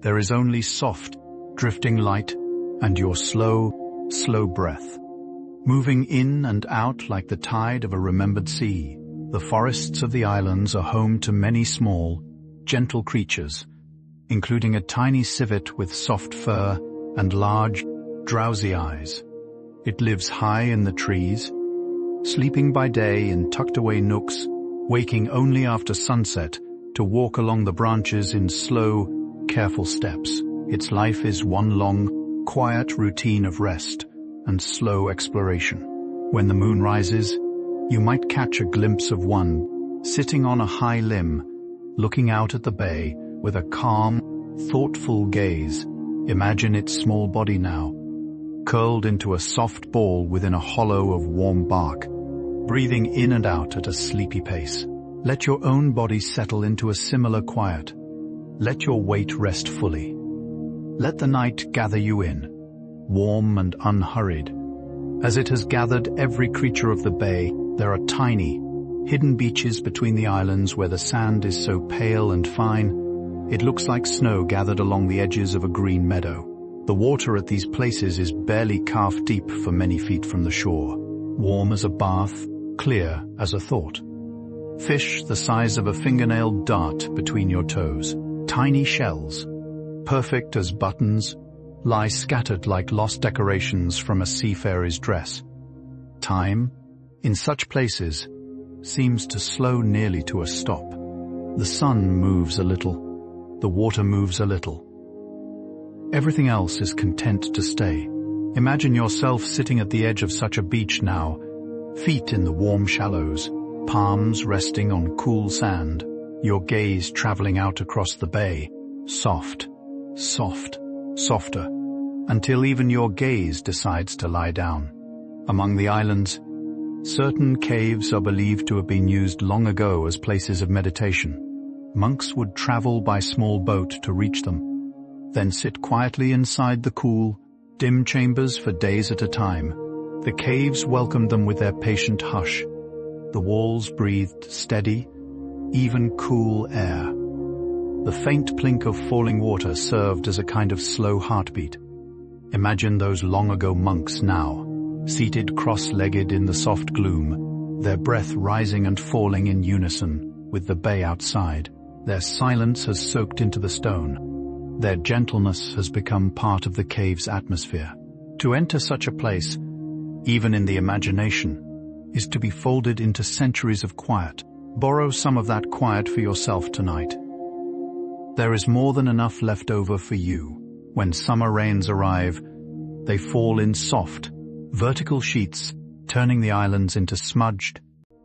There is only soft, drifting light and your slow, slow breath, moving in and out like the tide of a remembered sea. The forests of the islands are home to many small, gentle creatures, including a tiny civet with soft fur and large, drowsy eyes. It lives high in the trees, sleeping by day in tucked-away nooks, waking only after sunset to walk along the branches in slow, careful steps. Its life is one long, quiet routine of rest and slow exploration. When the moon rises, you might catch a glimpse of one sitting on a high limb, looking out at the bay with a calm, thoughtful gaze. Imagine its small body now, curled into a soft ball within a hollow of warm bark, breathing in and out at a sleepy pace. Let your own body settle into a similar quiet. Let your weight rest fully. Let the night gather you in, warm and unhurried. As it has gathered every creature of the bay, there are tiny, hidden beaches between the islands where the sand is so pale and fine, it looks like snow gathered along the edges of a green meadow. The water at these places is barely calf deep for many feet from the shore, warm as a bath, clear as a thought. Fish the size of a fingernail dart between your toes. Tiny shells, perfect as buttons, lie scattered like lost decorations from a seafarer's dress. Time, in such places, seems to slow nearly to a stop. The sun moves a little. The water moves a little. Everything else is content to stay. Imagine yourself sitting at the edge of such a beach now, feet in the warm shallows, palms resting on cool sand, your gaze traveling out across the bay, soft, soft, softer, until even your gaze decides to lie down. Among the islands, certain caves are believed to have been used long ago as places of meditation. Monks would travel by small boat to reach them, then sit quietly inside the cool, dim chambers for days at a time. The caves welcomed them with their patient hush. The walls breathed steady, even cool air. The faint plink of falling water served as a kind of slow heartbeat. Imagine those long-ago monks now, seated cross-legged in the soft gloom, their breath rising and falling in unison with the bay outside. Their silence has soaked into the stone. Their gentleness has become part of the cave's atmosphere. To enter such a place, even in the imagination, is to be folded into centuries of quiet. Borrow some of that quiet for yourself tonight. There is more than enough left over for you. When summer rains arrive, they fall in soft, vertical sheets, turning the islands into smudged,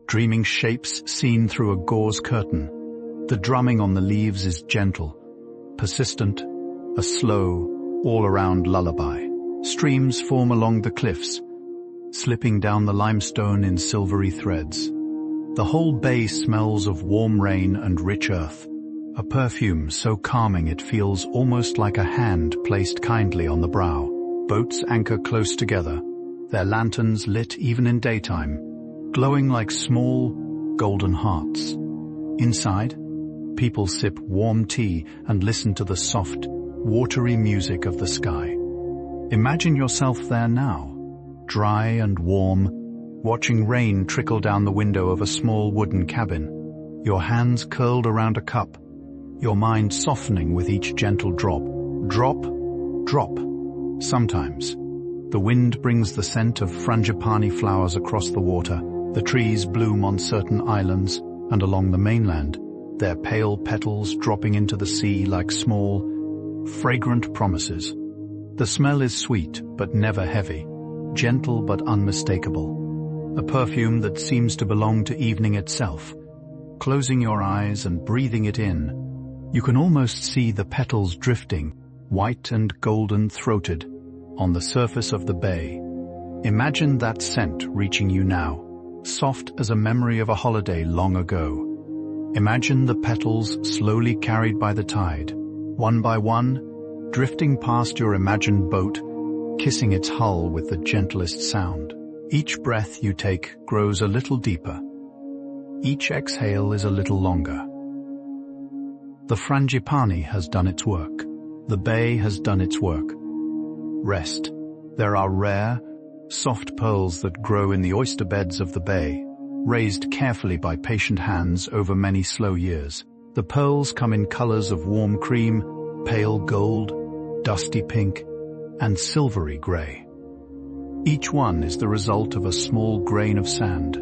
dreaming shapes seen through a gauze curtain. The drumming on the leaves is gentle, persistent, a slow, all-around lullaby. Streams form along the cliffs, slipping down the limestone in silvery threads. The whole bay smells of warm rain and rich earth, a perfume so calming it feels almost like a hand placed kindly on the brow. Boats anchor close together, their lanterns lit even in daytime, glowing like small, golden hearts. Inside, people sip warm tea and listen to the soft, watery music of the sky. Imagine yourself there now, dry and warm, watching rain trickle down the window of a small wooden cabin, your hands curled around a cup, your mind softening with each gentle drop. Drop, drop. Sometimes, the wind brings the scent of frangipani flowers across the water. The trees bloom on certain islands and along the mainland, their pale petals dropping into the sea like small, fragrant promises. The smell is sweet but never heavy, gentle but unmistakable, a perfume that seems to belong to evening itself. Closing your eyes and breathing it in, you can almost see the petals drifting, white and golden-throated, on the surface of the bay. Imagine that scent reaching you now, soft as a memory of a holiday long ago. Imagine the petals slowly carried by the tide, one by one, drifting past your imagined boat, kissing its hull with the gentlest sound. Each breath you take grows a little deeper. Each exhale is a little longer. The frangipani has done its work. The bay has done its work. Rest. There are rare, soft pearls that grow in the oyster beds of the bay, raised carefully by patient hands over many slow years. The pearls come in colors of warm cream, pale gold, dusty pink, and silvery gray. Each one is the result of a small grain of sand,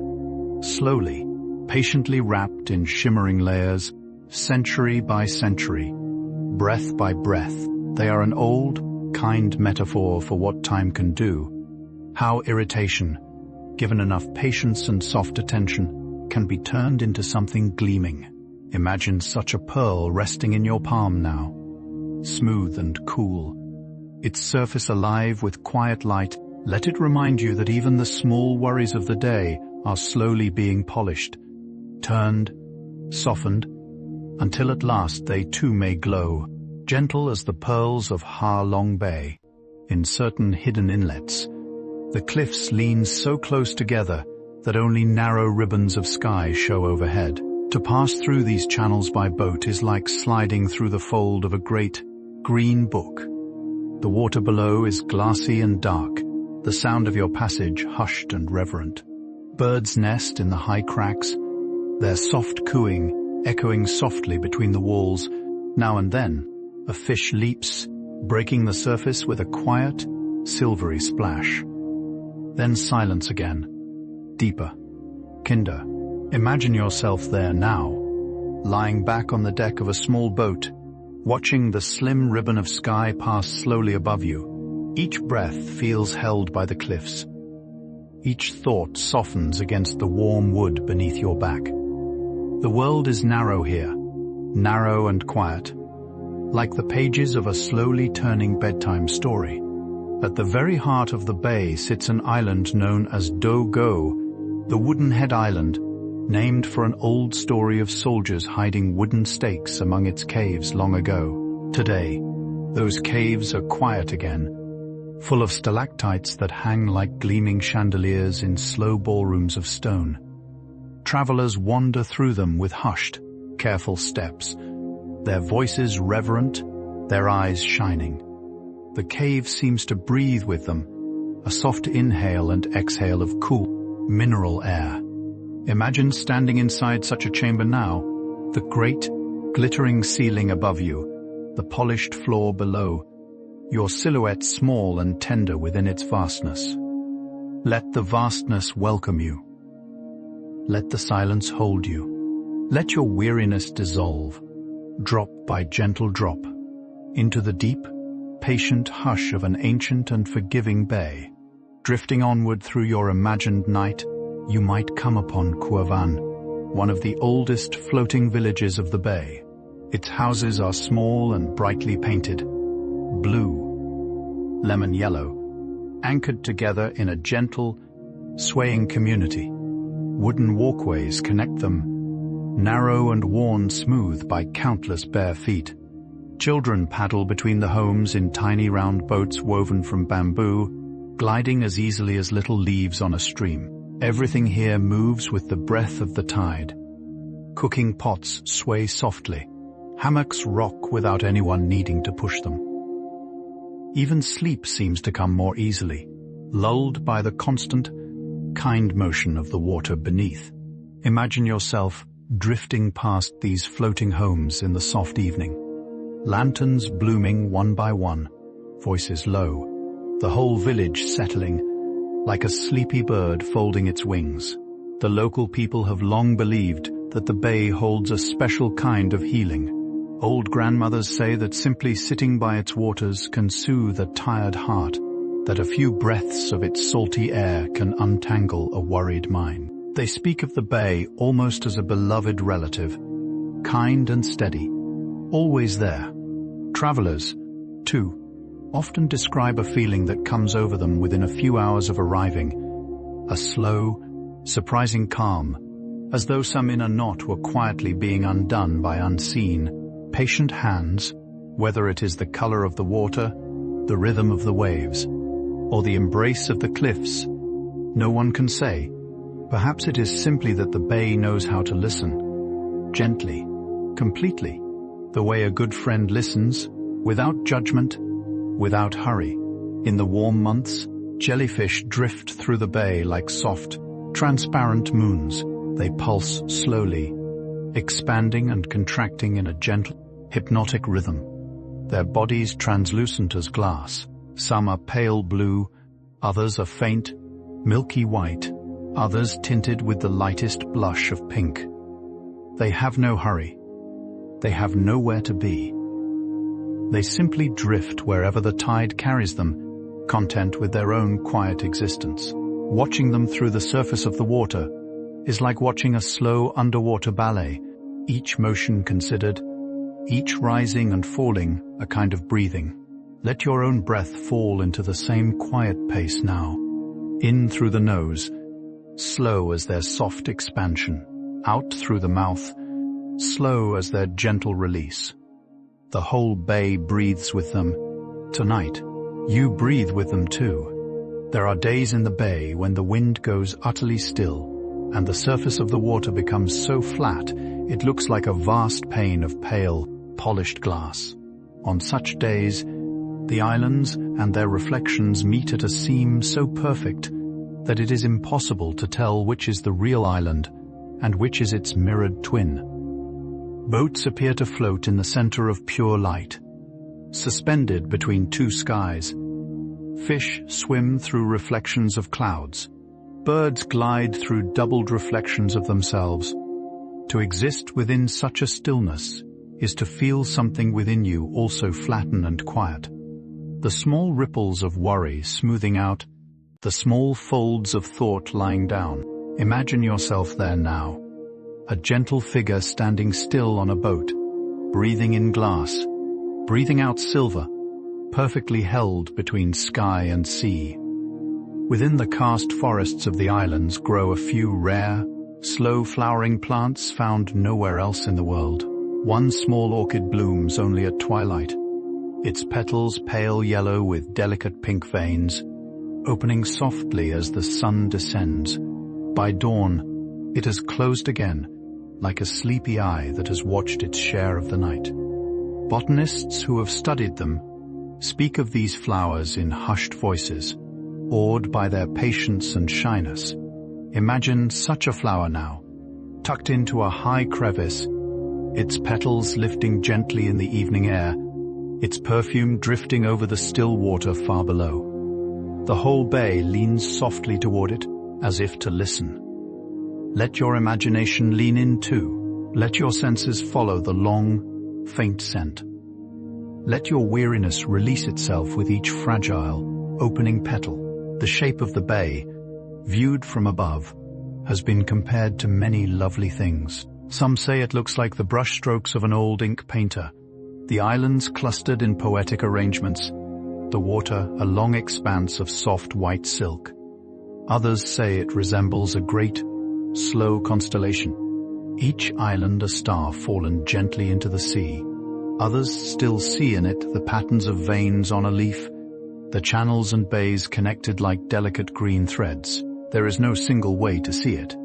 slowly, patiently wrapped in shimmering layers, century by century, breath by breath. They are an old, kind metaphor for what time can do, how irritation, given enough patience and soft attention, can be turned into something gleaming. Imagine such a pearl resting in your palm now, smooth and cool, its surface alive with quiet light. Let it remind you that even the small worries of the day are slowly being polished, turned, softened, until at last they too may glow, gentle as the pearls of Ha Long Bay. In certain hidden inlets, the cliffs lean so close together that only narrow ribbons of sky show overhead. To pass through these channels by boat is like sliding through the fold of a great, green book. The water below is glassy and dark, the sound of your passage hushed and reverent. Birds nest in the high cracks, their soft cooing echoing softly between the walls. Now and then, a fish leaps, breaking the surface with a quiet, silvery splash. Then silence again, deeper, kinder. Imagine yourself there now, lying back on the deck of a small boat, watching the slim ribbon of sky pass slowly above you. Each breath feels held by the cliffs. Each thought softens against the warm wood beneath your back. The world is narrow here, narrow and quiet, like the pages of a slowly turning bedtime story. At the very heart of the bay sits an island known as Do-Go, the Wooden Head Island, named for an old story of soldiers hiding wooden stakes among its caves long ago. Today, those caves are quiet again, full of stalactites that hang like gleaming chandeliers in slow ballrooms of stone. Travelers wander through them with hushed, careful steps, their voices reverent, their eyes shining. The cave seems to breathe with them, a soft inhale and exhale of cool, mineral air. Imagine standing inside such a chamber now, the great, glittering ceiling above you, the polished floor below, your silhouette small and tender within its vastness. Let the vastness welcome you. Let the silence hold you. Let your weariness dissolve, drop by gentle drop, into the deep, patient hush of an ancient and forgiving bay. Drifting onward through your imagined night, you might come upon Quavan, one of the oldest floating villages of the bay. Its houses are small and brightly painted, blue, lemon yellow, anchored together in a gentle, swaying community. Wooden walkways connect them, narrow and worn smooth by countless bare feet. Children paddle between the homes in tiny round boats woven from bamboo, gliding as easily as little leaves on a stream. Everything here moves with the breath of the tide. Cooking pots sway softly. Hammocks rock without anyone needing to push them. Even sleep seems to come more easily, lulled by the constant, kind motion of the water beneath. Imagine yourself drifting past these floating homes in the soft evening. Lanterns blooming one by one, voices low, the whole village settling, like a sleepy bird folding its wings. The local people have long believed that the bay holds a special kind of healing. Old grandmothers say that simply sitting by its waters can soothe a tired heart, that a few breaths of its salty air can untangle a worried mind. They speak of the bay almost as a beloved relative, kind and steady, always there. Travelers, too, often describe a feeling that comes over them within a few hours of arriving, a slow, surprising calm, as though some inner knot were quietly being undone by unseen, patient hands, whether it is the color of the water, the rhythm of the waves, or the embrace of the cliffs. No one can say. Perhaps it is simply that the bay knows how to listen, gently, completely, the way a good friend listens, without judgment, without hurry. In the warm months, jellyfish drift through the bay like soft, transparent moons. They pulse slowly, expanding and contracting in a gentle, hypnotic rhythm. Their bodies translucent as glass. Some are pale blue, others are faint, milky white, others tinted with the lightest blush of pink. They have no hurry. They have nowhere to be. They simply drift wherever the tide carries them, content with their own quiet existence. Watching them through the surface of the water is like watching a slow underwater ballet, each motion considered, each rising and falling a kind of breathing. Let your own breath fall into the same quiet pace now. In through the nose, slow as their soft expansion. Out through the mouth, slow as their gentle release. The whole bay breathes with them. Tonight, you breathe with them too. There are days in the bay when the wind goes utterly still, and the surface of the water becomes so flat it looks like a vast pane of pale, polished glass. On such days, the islands and their reflections meet at a seam so perfect that it is impossible to tell which is the real island and which is its mirrored twin. Boats appear to float in the center of pure light, suspended between two skies. Fish swim through reflections of clouds. Birds glide through doubled reflections of themselves. To exist within such a stillness is to feel something within you also flatten and quiet. The small ripples of worry smoothing out, the small folds of thought lying down. Imagine yourself there now, a gentle figure standing still on a boat, breathing in glass, breathing out silver, perfectly held between sky and sea. Within the karst forests of the islands grow a few rare, slow-flowering plants found nowhere else in the world. One small orchid blooms only at twilight, its petals pale yellow with delicate pink veins, opening softly as the sun descends. By dawn, it has closed again, like a sleepy eye that has watched its share of the night. Botanists who have studied them speak of these flowers in hushed voices, awed by their patience and shyness. Imagine such a flower now, tucked into a high crevice, its petals lifting gently in the evening air, its perfume drifting over the still water far below. The whole bay leans softly toward it, as if to listen. Let your imagination lean in too. Let your senses follow the long, faint scent. Let your weariness release itself with each fragile, opening petal. The shape of the bay, viewed from above, has been compared to many lovely things. Some say it looks like the brushstrokes of an old ink painter, the islands clustered in poetic arrangements, the water a long expanse of soft white silk. Others say it resembles a great, slow constellation, each island a star fallen gently into the sea. Others still see in it the patterns of veins on a leaf, the channels and bays connected like delicate green threads. There is no single way to see it.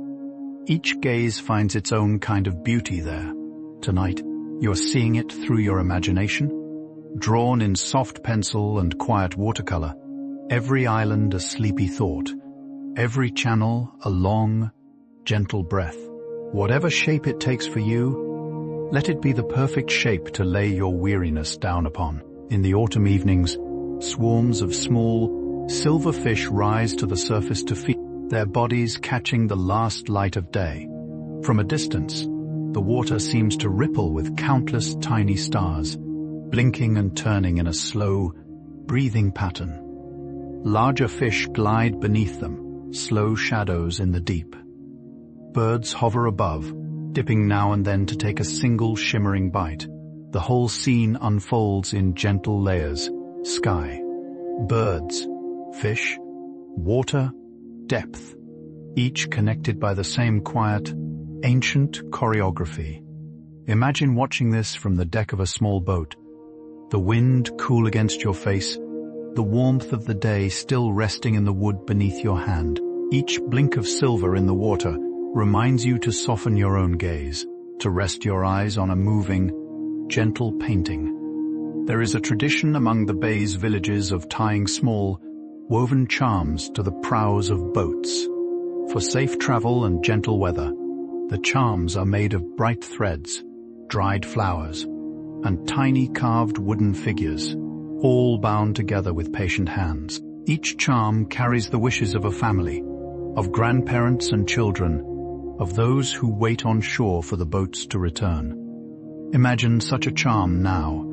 Each gaze finds its own kind of beauty there. Tonight, you're seeing it through your imagination, drawn in soft pencil and quiet watercolor, every island a sleepy thought, every channel a long, gentle breath. Whatever shape it takes for you, let it be the perfect shape to lay your weariness down upon. In the autumn evenings, swarms of small, silver fish rise to the surface to feed, their bodies catching the last light of day. From a distance, the water seems to ripple with countless tiny stars, blinking and turning in a slow, breathing pattern. Larger fish glide beneath them, slow shadows in the deep. Birds hover above, dipping now and then to take a single shimmering bite. The whole scene unfolds in gentle layers: sky, birds, fish, water, depth, each connected by the same quiet, ancient choreography. Imagine watching this from the deck of a small boat, the wind cool against your face, the warmth of the day still resting in the wood beneath your hand. Each blink of silver in the water reminds you to soften your own gaze, to rest your eyes on a moving, gentle painting. There is a tradition among the bay's villages of tying small, woven charms to the prows of boats. For safe travel and gentle weather, the charms are made of bright threads, dried flowers, and tiny carved wooden figures, all bound together with patient hands. Each charm carries the wishes of a family, of grandparents and children, of those who wait on shore for the boats to return. Imagine such a charm now,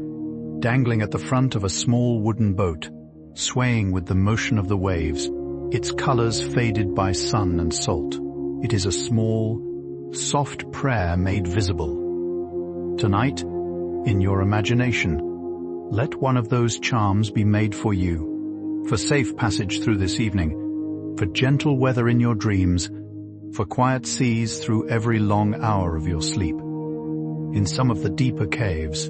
dangling at the front of a small wooden boat, swaying with the motion of the waves, its colors faded by sun and salt. It is a small, soft prayer made visible. Tonight, in your imagination, let one of those charms be made for you, for safe passage through this evening, for gentle weather in your dreams, for quiet seas through every long hour of your sleep. In some of the deeper caves,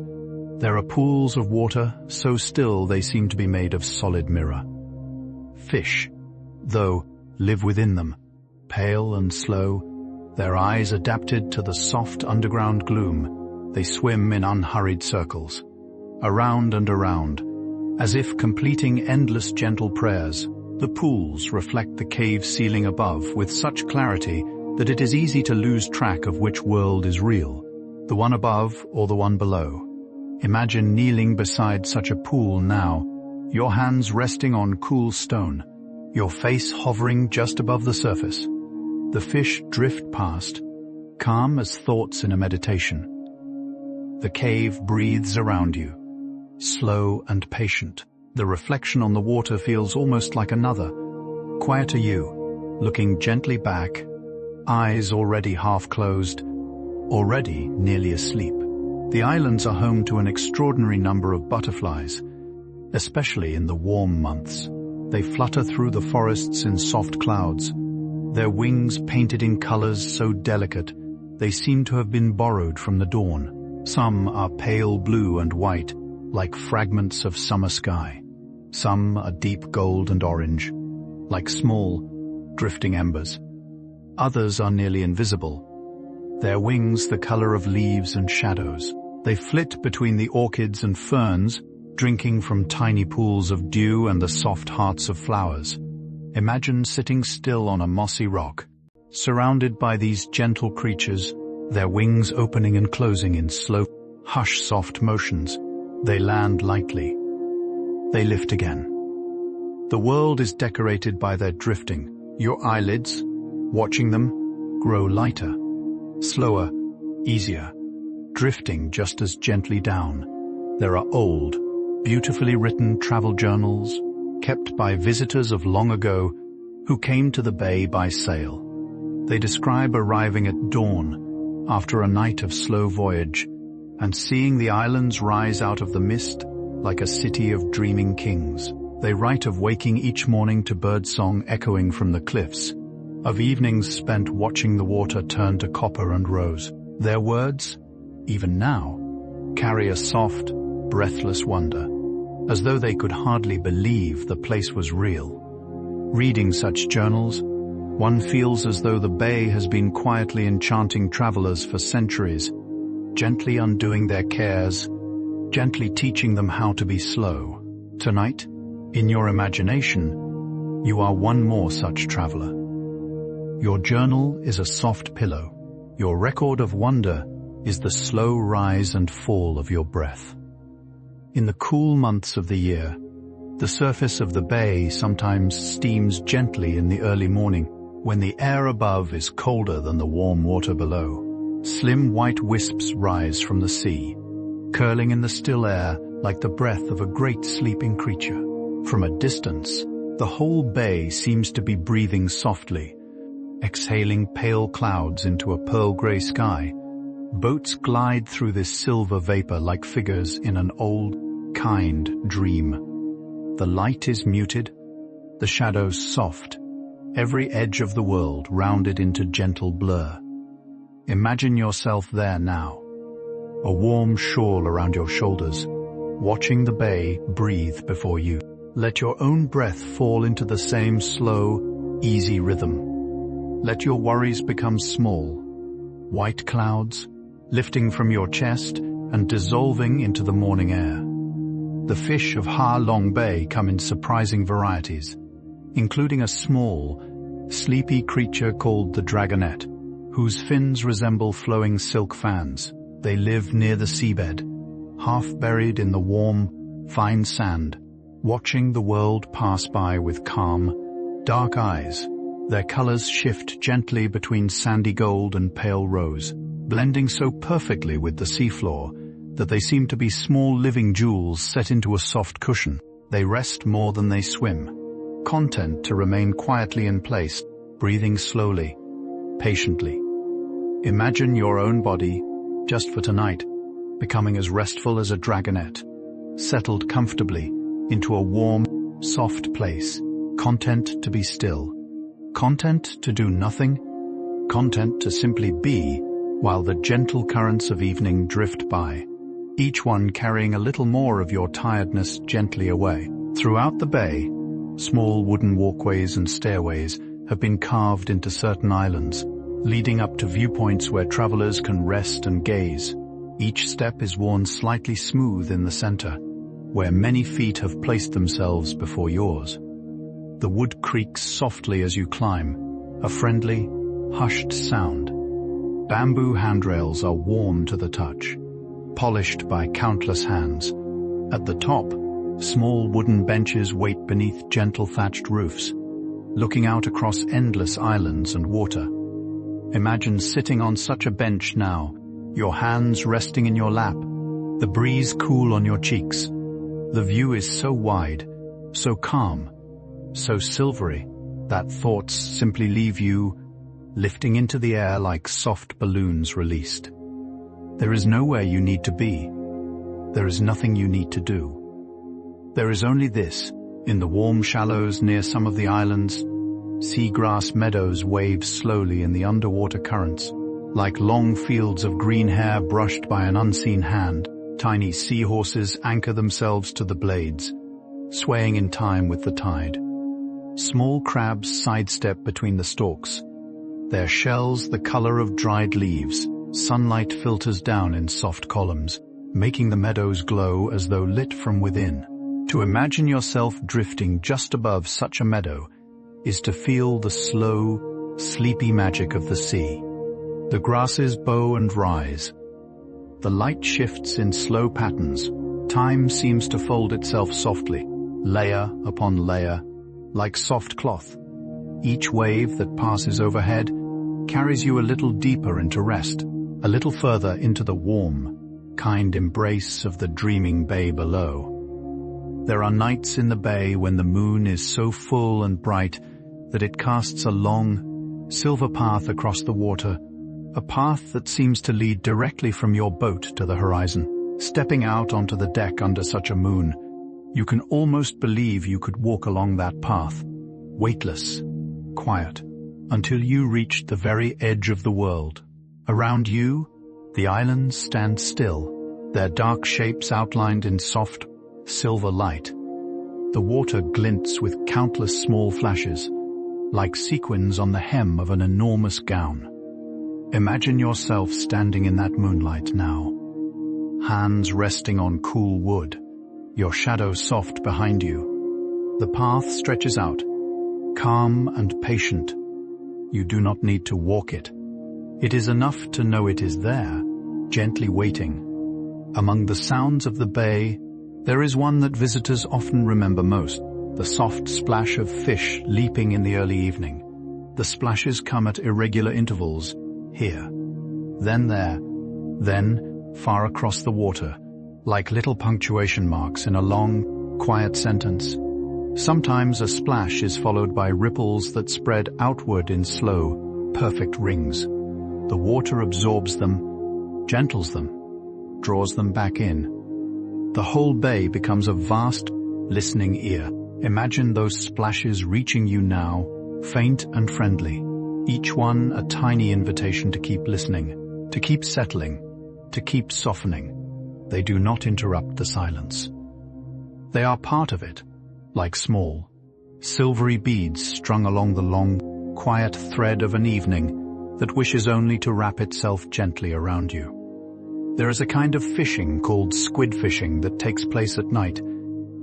there are pools of water so still they seem to be made of solid mirror. Fish, though, live within them, pale and slow, their eyes adapted to the soft underground gloom. They swim in unhurried circles, around and around, as if completing endless gentle prayers. The pools reflect the cave ceiling above with such clarity that it is easy to lose track of which world is real, the one above or the one below. Imagine kneeling beside such a pool now, your hands resting on cool stone, your face hovering just above the surface. The fish drift past, calm as thoughts in a meditation. The cave breathes around you, slow and patient. The reflection on the water feels almost like another, quieter you, looking gently back, eyes already half closed, already nearly asleep. The islands are home to an extraordinary number of butterflies, especially in the warm months. They flutter through the forests in soft clouds, their wings painted in colors so delicate they seem to have been borrowed from the dawn. Some are pale blue and white, like fragments of summer sky. Some are deep gold and orange, like small, drifting embers. Others are nearly invisible, their wings the color of leaves and shadows. They flit between the orchids and ferns, drinking from tiny pools of dew and the soft hearts of flowers. Imagine sitting still on a mossy rock, surrounded by these gentle creatures, their wings opening and closing in slow, hush-soft motions. They land lightly. They lift again. The world is decorated by their drifting. Your eyelids, watching them, grow lighter, slower, easier, drifting just as gently down. There are old, beautifully written travel journals, kept by visitors of long ago who came to the bay by sail. They describe arriving at dawn after a night of slow voyage and seeing the islands rise out of the mist like a city of dreaming kings. They write of waking each morning to birdsong echoing from the cliffs, of evenings spent watching the water turn to copper and rose. Their words, even now, carry a soft, breathless wonder, as though they could hardly believe the place was real. Reading such journals, one feels as though the bay has been quietly enchanting travelers for centuries, gently undoing their cares, gently teaching them how to be slow. Tonight, in your imagination, you are one more such traveler. Your journal is a soft pillow. Your record of wonder is the slow rise and fall of your breath. In the cool months of the year, the surface of the bay sometimes steams gently in the early morning, when the air above is colder than the warm water below. Slim white wisps rise from the sea, curling in the still air like the breath of a great sleeping creature. From a distance, the whole bay seems to be breathing softly, exhaling pale clouds into a pearl-gray sky. Boats glide through this silver vapor like figures in an old, kind dream. The light is muted, the shadows soft, every edge of the world rounded into gentle blur. Imagine yourself there now, a warm shawl around your shoulders, watching the bay breathe before you. Let your own breath fall into the same slow, easy rhythm. Let your worries become small, white clouds, lifting from your chest and dissolving into the morning air. The fish of Ha Long Bay come in surprising varieties, including a small, sleepy creature called the dragonet, whose fins resemble flowing silk fans. They live near the seabed, half buried in the warm, fine sand, watching the world pass by with calm, dark eyes. Their colors shift gently between sandy gold and pale rose, blending so perfectly with the seafloor that they seem to be small living jewels set into a soft cushion. They rest more than they swim, content to remain quietly in place, breathing slowly, patiently. Imagine your own body, just for tonight, becoming as restful as a dragonet, settled comfortably into a warm, soft place, content to be still, content to do nothing, content to simply be, while the gentle currents of evening drift by, each one carrying a little more of your tiredness gently away. Throughout the bay, small wooden walkways and stairways have been carved into certain islands, leading up to viewpoints where travelers can rest and gaze. Each step is worn slightly smooth in the center, where many feet have placed themselves before yours. The wood creaks softly as you climb, a friendly, hushed sound. Bamboo handrails are warm to the touch, polished by countless hands. At the top, small wooden benches wait beneath gentle thatched roofs, looking out across endless islands and water. Imagine sitting on such a bench now, your hands resting in your lap, the breeze cool on your cheeks. The view is so wide, so calm, so silvery, that thoughts simply leave you, lifting into the air like soft balloons released. There is nowhere you need to be. There is nothing you need to do. There is only this: in the warm shallows near some of the islands, seagrass meadows wave slowly in the underwater currents, like long fields of green hair brushed by an unseen hand. Tiny seahorses anchor themselves to the blades, swaying in time with the tide. Small crabs sidestep between the stalks, their shells the color of dried leaves. Sunlight filters down in soft columns, making the meadows glow as though lit from within. To imagine yourself drifting just above such a meadow is to feel the slow, sleepy magic of the sea. The grasses bow and rise. The light shifts in slow patterns. Time seems to fold itself softly, layer upon layer, like soft cloth. Each wave that passes overhead carries you a little deeper into rest, a little further into the warm, kind embrace of the dreaming bay below. There are nights in the bay when the moon is so full and bright that it casts a long, silver path across the water, a path that seems to lead directly from your boat to the horizon. Stepping out onto the deck under such a moon, you can almost believe you could walk along that path, weightless, quiet, until you reach the very edge of the world. Around you, the islands stand still, their dark shapes outlined in soft, silver light. The water glints with countless small flashes, like sequins on the hem of an enormous gown. Imagine yourself standing in that moonlight now, hands resting on cool wood, your shadow soft behind you. The path stretches out, calm and patient. You do not need to walk it. It is enough to know it is there, gently waiting. Among the sounds of the bay, there is one that visitors often remember most: the soft splash of fish leaping in the early evening. The splashes come at irregular intervals, here, then there, then far across the water, like little punctuation marks in a long, quiet sentence. Sometimes a splash is followed by ripples that spread outward in slow, perfect rings. The water absorbs them, gentles them, draws them back in. The whole bay becomes a vast, listening ear. Imagine those splashes reaching you now, faint and friendly, each one a tiny invitation to keep listening, to keep settling, to keep softening. They do not interrupt the silence. They are part of it, like small, silvery beads strung along the long, quiet thread of an evening that wishes only to wrap itself gently around you. There is a kind of fishing called squid fishing that takes place at night,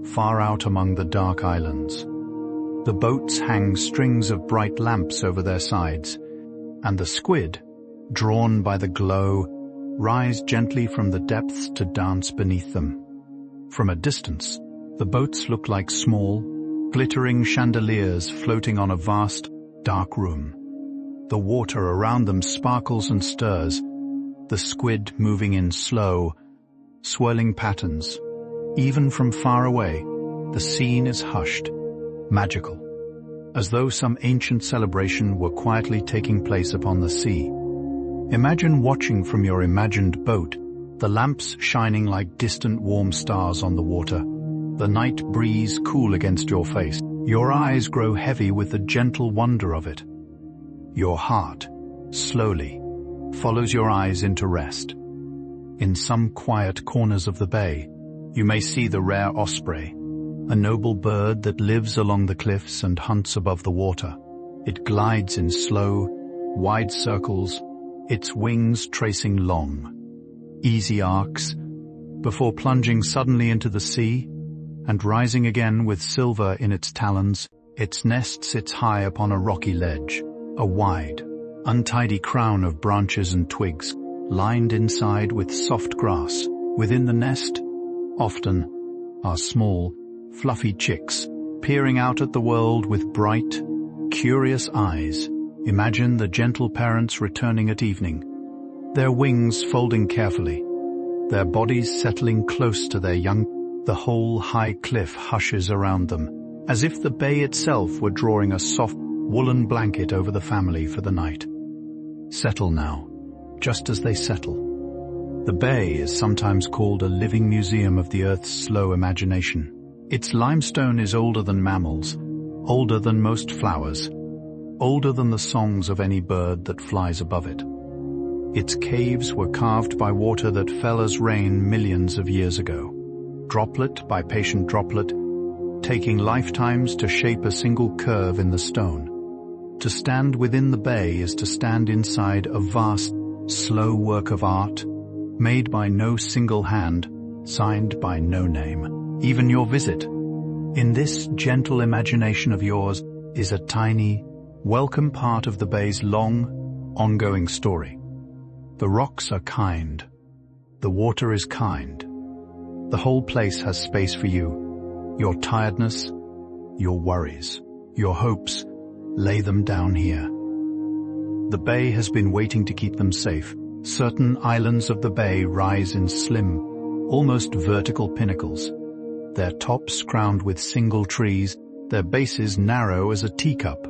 far out among the dark islands. The boats hang strings of bright lamps over their sides, and the squid, drawn by the glow, rise gently from the depths to dance beneath them. From a distance, the boats look like small, glittering chandeliers floating on a vast, dark room. The water around them sparkles and stirs, the squid moving in slow, swirling patterns. Even from far away, the scene is hushed, magical, as though some ancient celebration were quietly taking place upon the sea. Imagine watching from your imagined boat, the lamps shining like distant warm stars on the water, the night breeze cool against your face. Your eyes grow heavy with the gentle wonder of it. Your heart, slowly, follows your eyes into rest. In some quiet corners of the bay, you may see the rare osprey, a noble bird that lives along the cliffs and hunts above the water. It glides in slow, wide circles, its wings tracing long, easy arcs, before plunging suddenly into the sea and rising again with silver in its talons. Its nest sits high upon a rocky ledge, a wide, untidy crown of branches and twigs, lined inside with soft grass. Within the nest, often, are small, fluffy chicks, peering out at the world with bright, curious eyes. Imagine the gentle parents returning at evening, their wings folding carefully, their bodies settling close to their young. The whole high cliff hushes around them, as if the bay itself were drawing a soft woolen blanket over the family for the night. Settle now, just as they settle. The bay is sometimes called a living museum of the Earth's slow imagination. Its limestone is older than mammals, older than most flowers, older than the songs of any bird that flies above it. Its caves were carved by water that fell as rain millions of years ago, droplet by patient droplet, taking lifetimes to shape a single curve in the stone. To stand within the bay is to stand inside a vast, slow work of art, made by no single hand, signed by no name, even your visit. In this gentle imagination of yours is a tiny, welcome part of the bay's long, ongoing story. The rocks are kind. The water is kind. The whole place has space for you. Your tiredness, your worries, your hopes, lay them down here. The bay has been waiting to keep them safe. Certain islands of the bay rise in slim, almost vertical pinnacles, their tops crowned with single trees, their bases narrow as a teacup.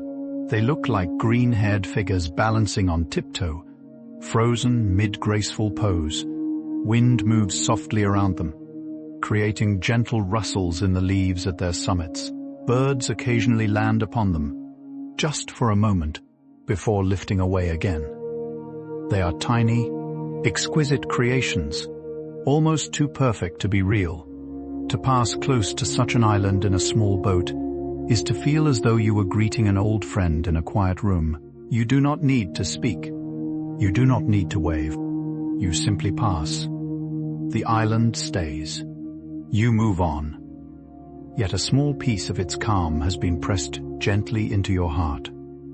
They look like green-haired figures balancing on tiptoe, frozen mid-graceful pose. Wind moves softly around them, creating gentle rustles in the leaves at their summits. Birds occasionally land upon them, just for a moment, before lifting away again. They are tiny, exquisite creations, almost too perfect to be real. To pass close to such an island in a small boat is to feel as though you were greeting an old friend in a quiet room. You do not need to speak. You do not need to wave. You simply pass. The island stays. You move on. Yet a small piece of its calm has been pressed gently into your heart,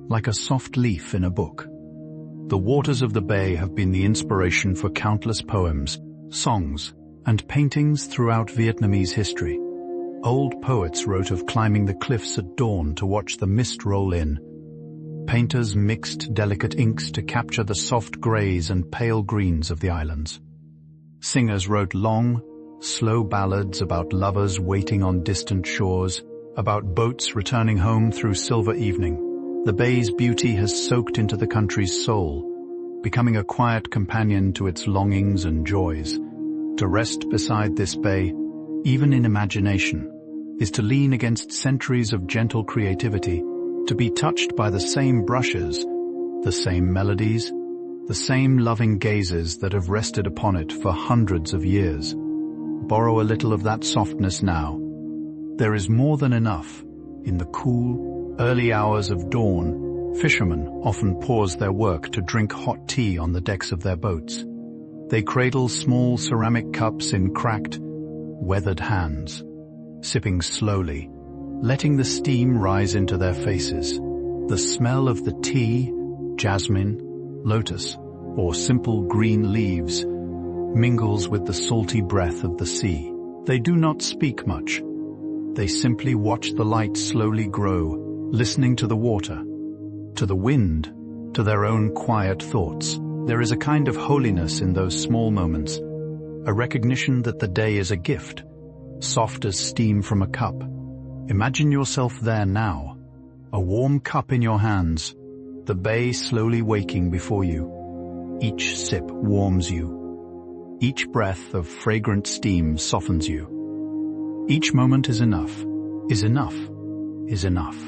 like a soft leaf in a book. The waters of the bay have been the inspiration for countless poems, songs, and paintings throughout Vietnamese history. Old poets wrote of climbing the cliffs at dawn to watch the mist roll in. Painters mixed delicate inks to capture the soft grays and pale greens of the islands. Singers wrote long, slow ballads about lovers waiting on distant shores, about boats returning home through silver evening. The bay's beauty has soaked into the country's soul, becoming a quiet companion to its longings and joys. To rest beside this bay, even in imagination, is to lean against centuries of gentle creativity, to be touched by the same brushes, the same melodies, the same loving gazes that have rested upon it for hundreds of years. Borrow a little of that softness now. There is more than enough. In the cool, early hours of dawn, fishermen often pause their work to drink hot tea on the decks of their boats. They cradle small ceramic cups in cracked, weathered hands, sipping slowly, letting the steam rise into their faces. The smell of the tea, jasmine, lotus, or simple green leaves mingles with the salty breath of the sea. They do not speak much. They simply watch the light slowly grow, listening to the water, to the wind, to their own quiet thoughts. There is a kind of holiness in those small moments, a recognition that the day is a gift, soft as steam from a cup. Imagine yourself there now, a warm cup in your hands, the bay slowly waking before you. Each sip warms you. Each breath of fragrant steam softens you. Each moment is enough, is enough, is enough.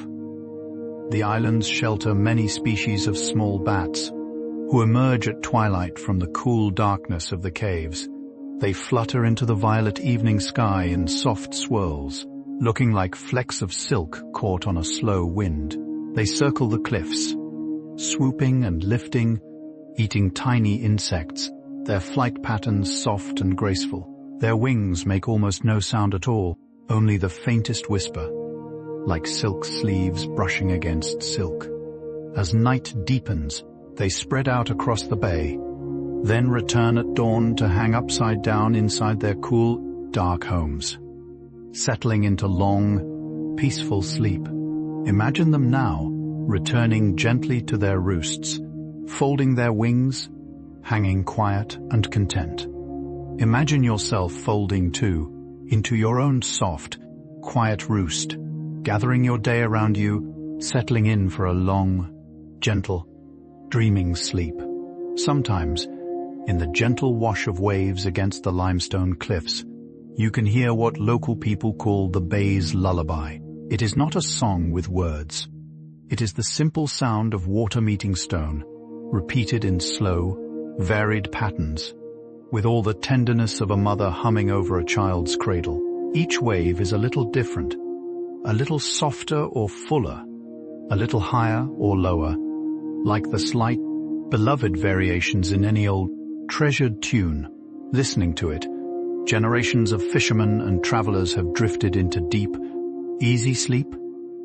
The islands shelter many species of small bats, who emerge at twilight from the cool darkness of the caves. They flutter into the violet evening sky in soft swirls, looking like flecks of silk caught on a slow wind. They circle the cliffs, swooping and lifting, eating tiny insects, their flight patterns soft and graceful. Their wings make almost no sound at all, only the faintest whisper, like silk sleeves brushing against silk. As night deepens, they spread out across the bay, then return at dawn to hang upside down inside their cool, dark homes, settling into long, peaceful sleep. Imagine them now, returning gently to their roosts, folding their wings, hanging quiet and content. Imagine yourself folding too, into your own soft, quiet roost, gathering your day around you, settling in for a long, gentle, dreaming sleep. Sometimes, in the gentle wash of waves against the limestone cliffs, you can hear what local people call the bay's lullaby. It is not a song with words. It is the simple sound of water meeting stone, repeated in slow, varied patterns, with all the tenderness of a mother humming over a child's cradle. Each wave is a little different, a little softer or fuller, a little higher or lower, like the slight, beloved variations in any old, treasured tune. Listening to it, generations of fishermen and travelers have drifted into deep, easy sleep,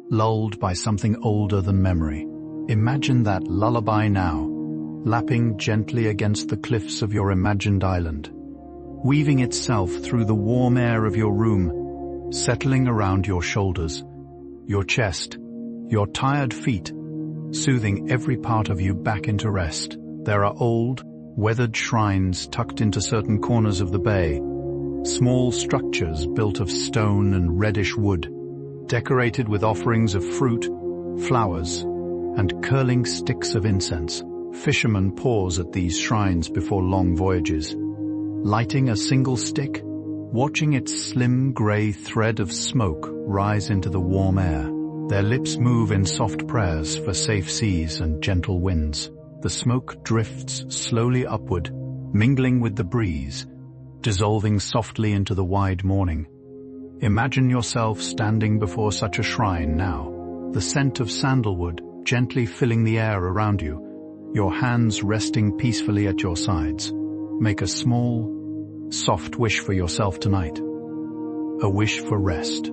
lulled by something older than memory. Imagine that lullaby now, lapping gently against the cliffs of your imagined island, weaving itself through the warm air of your room, settling around your shoulders, your chest, your tired feet, soothing every part of you back into rest. There are old, weathered shrines tucked into certain corners of the bay, small structures built of stone and reddish wood, decorated with offerings of fruit, flowers, and curling sticks of incense. Fishermen pause at these shrines before long voyages, lighting a single stick, watching its slim grey thread of smoke rise into the warm air. Their lips move in soft prayers for safe seas and gentle winds. The smoke drifts slowly upward, mingling with the breeze, dissolving softly into the wide morning. Imagine yourself standing before such a shrine now, the scent of sandalwood gently filling the air around you, your hands resting peacefully at your sides. Make a small, soft wish for yourself tonight. A wish for rest.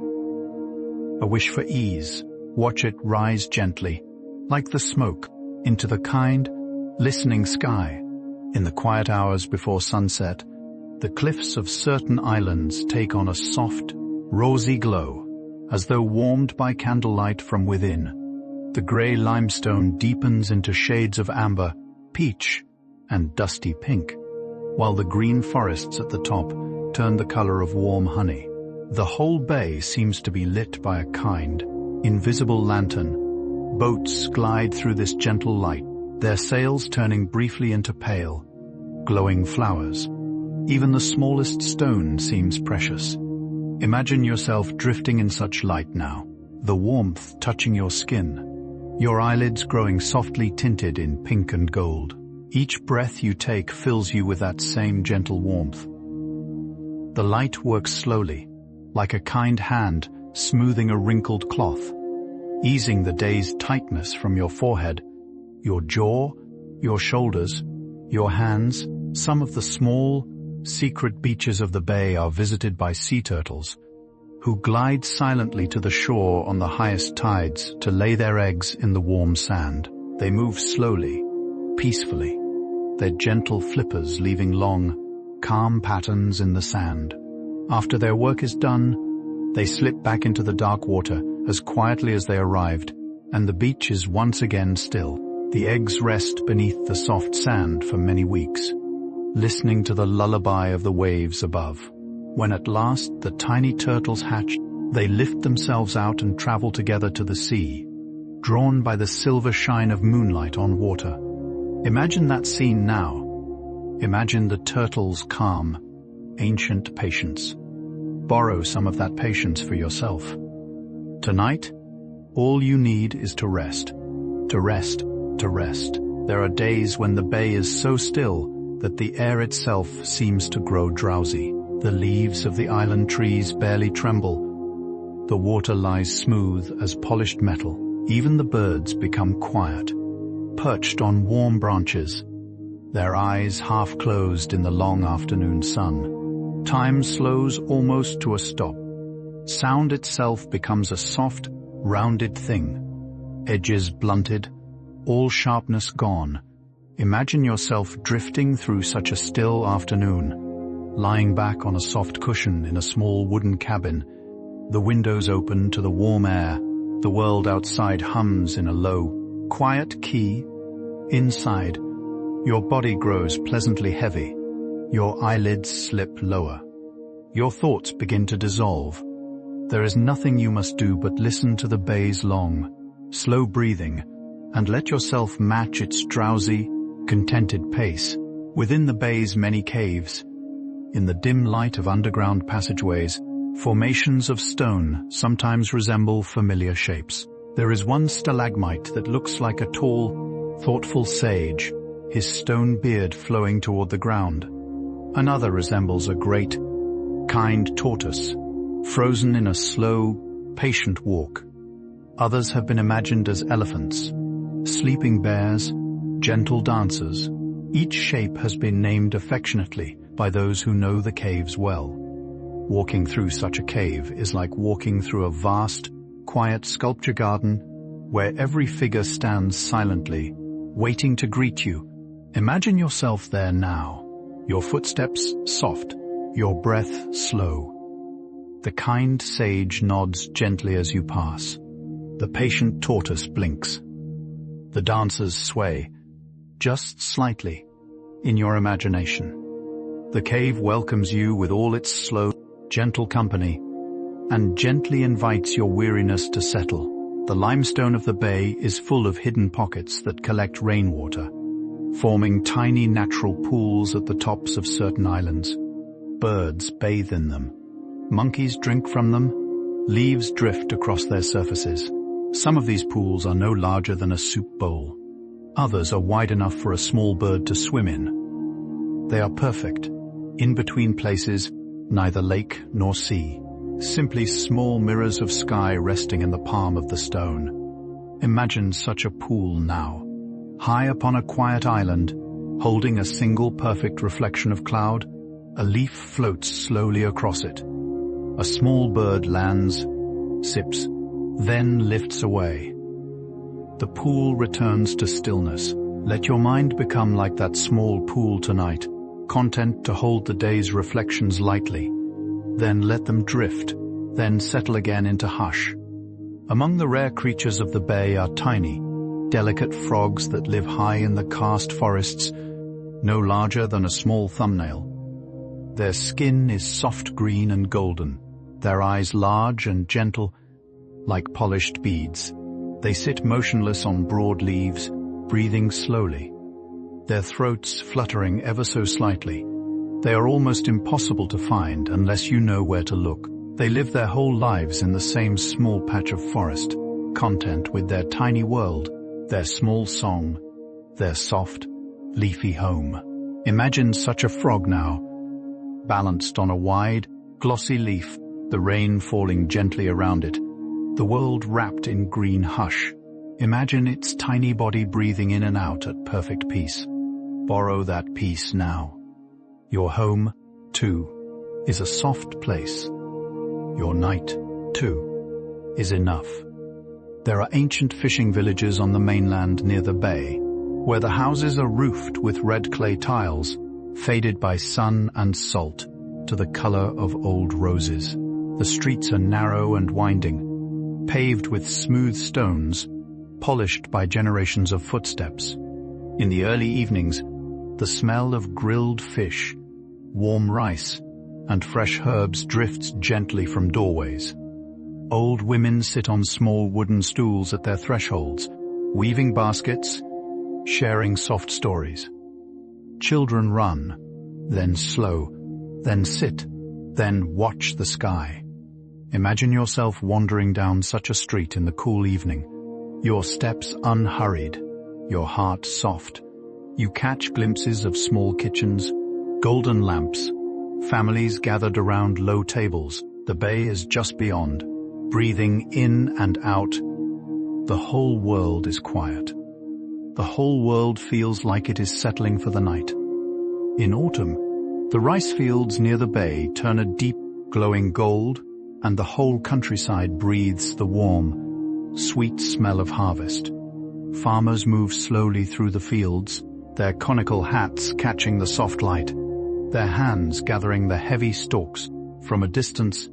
A wish for ease. Watch it rise gently, like the smoke, into the kind, listening sky. In the quiet hours before sunset, the cliffs of certain islands take on a soft, rosy glow, as though warmed by candlelight from within. The grey limestone deepens into shades of amber, peach, and dusty pink, while the green forests at the top turn the color of warm honey. The whole bay seems to be lit by a kind, invisible lantern. Boats glide through this gentle light, their sails turning briefly into pale, glowing flowers. Even the smallest stone seems precious. Imagine yourself drifting in such light now, the warmth touching your skin, your eyelids growing softly tinted in pink and gold. Each breath you take fills you with that same gentle warmth. The light works slowly, like a kind hand smoothing a wrinkled cloth, easing the day's tightness from your forehead, your jaw, your shoulders, your hands. Some of the small, secret beaches of the bay are visited by sea turtles, who glide silently to the shore on the highest tides to lay their eggs in the warm sand. They move slowly, peacefully, their gentle flippers leaving long, calm patterns in the sand. After their work is done, they slip back into the dark water as quietly as they arrived, and the beach is once again still. The eggs rest beneath the soft sand for many weeks, listening to the lullaby of the waves above. When at last the tiny turtles hatch, they lift themselves out and travel together to the sea, drawn by the silver shine of moonlight on water. Imagine that scene now. Imagine the turtles' calm, ancient patience. Borrow some of that patience for yourself. Tonight, all you need is to rest. To rest, to rest. There are days when the bay is so still that the air itself seems to grow drowsy. The leaves of the island trees barely tremble. The water lies smooth as polished metal. Even the birds become quiet, perched on warm branches, their eyes half closed in the long afternoon sun. Time slows almost to a stop. Sound itself becomes a soft, rounded thing, edges blunted, all sharpness gone. Imagine yourself drifting through such a still afternoon, lying back on a soft cushion in a small wooden cabin, the windows open to the warm air, The world outside hums in a low, quiet key. Inside, your body grows pleasantly heavy. Your eyelids slip lower. Your thoughts begin to dissolve. There is nothing you must do but listen to the bay's long, slow breathing and let yourself match its drowsy, contented pace. Within the bay's many caves, in the dim light of underground passageways, formations of stone sometimes resemble familiar shapes. There is one stalagmite that looks like a tall, thoughtful sage, his stone beard flowing toward the ground. Another resembles a great, kind tortoise, frozen in a slow, patient walk. Others have been imagined as elephants, sleeping bears, gentle dancers. Each shape has been named affectionately by those who know the caves well. Walking through such a cave is like walking through a vast, quiet sculpture garden where every figure stands silently, waiting to greet you. Imagine yourself there now, your footsteps soft, your breath slow. The kind sage nods gently as you pass. The patient tortoise blinks. The dancers sway, just slightly, in your imagination. The cave welcomes you with all its slow, gentle company, and gently invites your weariness to settle. The limestone of the bay is full of hidden pockets that collect rainwater, forming tiny natural pools at the tops of certain islands. Birds bathe in them. Monkeys drink from them. Leaves drift across their surfaces. Some of these pools are no larger than a soup bowl. Others are wide enough for a small bird to swim in. They are perfect, in between places, neither lake nor sea, simply small mirrors of sky resting in the palm of the stone. Imagine such a pool now, high upon a quiet island, holding a single perfect reflection of cloud. A leaf floats slowly across it. A small bird lands, sips, then lifts away. The pool returns to stillness. Let your mind become like that small pool tonight, content to hold the day's reflections lightly. Then let them drift, then settle again into hush. Among the rare creatures of the bay are tiny, delicate frogs that live high in the karst forests, no larger than a small thumbnail. Their skin is soft green and golden, their eyes large and gentle, like polished beads. They sit motionless on broad leaves, breathing slowly, their throats fluttering ever so slightly. They are almost impossible to find unless you know where to look. They live their whole lives in the same small patch of forest, content with their tiny world, their small song, their soft, leafy home. Imagine such a frog now, balanced on a wide, glossy leaf, the rain falling gently around it, the world wrapped in green hush. Imagine its tiny body breathing in and out at perfect peace. Borrow that peace now. Your home, too, is a soft place. Your night, too, is enough. There are ancient fishing villages on the mainland near the bay, where the houses are roofed with red clay tiles, faded by sun and salt to the color of old roses. The streets are narrow and winding, paved with smooth stones, polished by generations of footsteps. In the early evenings, the smell of grilled fish, warm rice, and fresh herbs drifts gently from doorways. Old women sit on small wooden stools at their thresholds, weaving baskets, sharing soft stories. Children run, then slow, then sit, then watch the sky. Imagine yourself wandering down such a street in the cool evening, your steps unhurried, your heart soft. You catch glimpses of small kitchens, golden lamps, families gathered around low tables. The bay is just beyond, breathing in and out. The whole world is quiet. The whole world feels like it is settling for the night. In autumn, the rice fields near the bay turn a deep, glowing gold, and the whole countryside breathes the warm, sweet smell of harvest. Farmers move slowly through the fields, their conical hats catching the soft light, their hands gathering the heavy stalks. From a distance,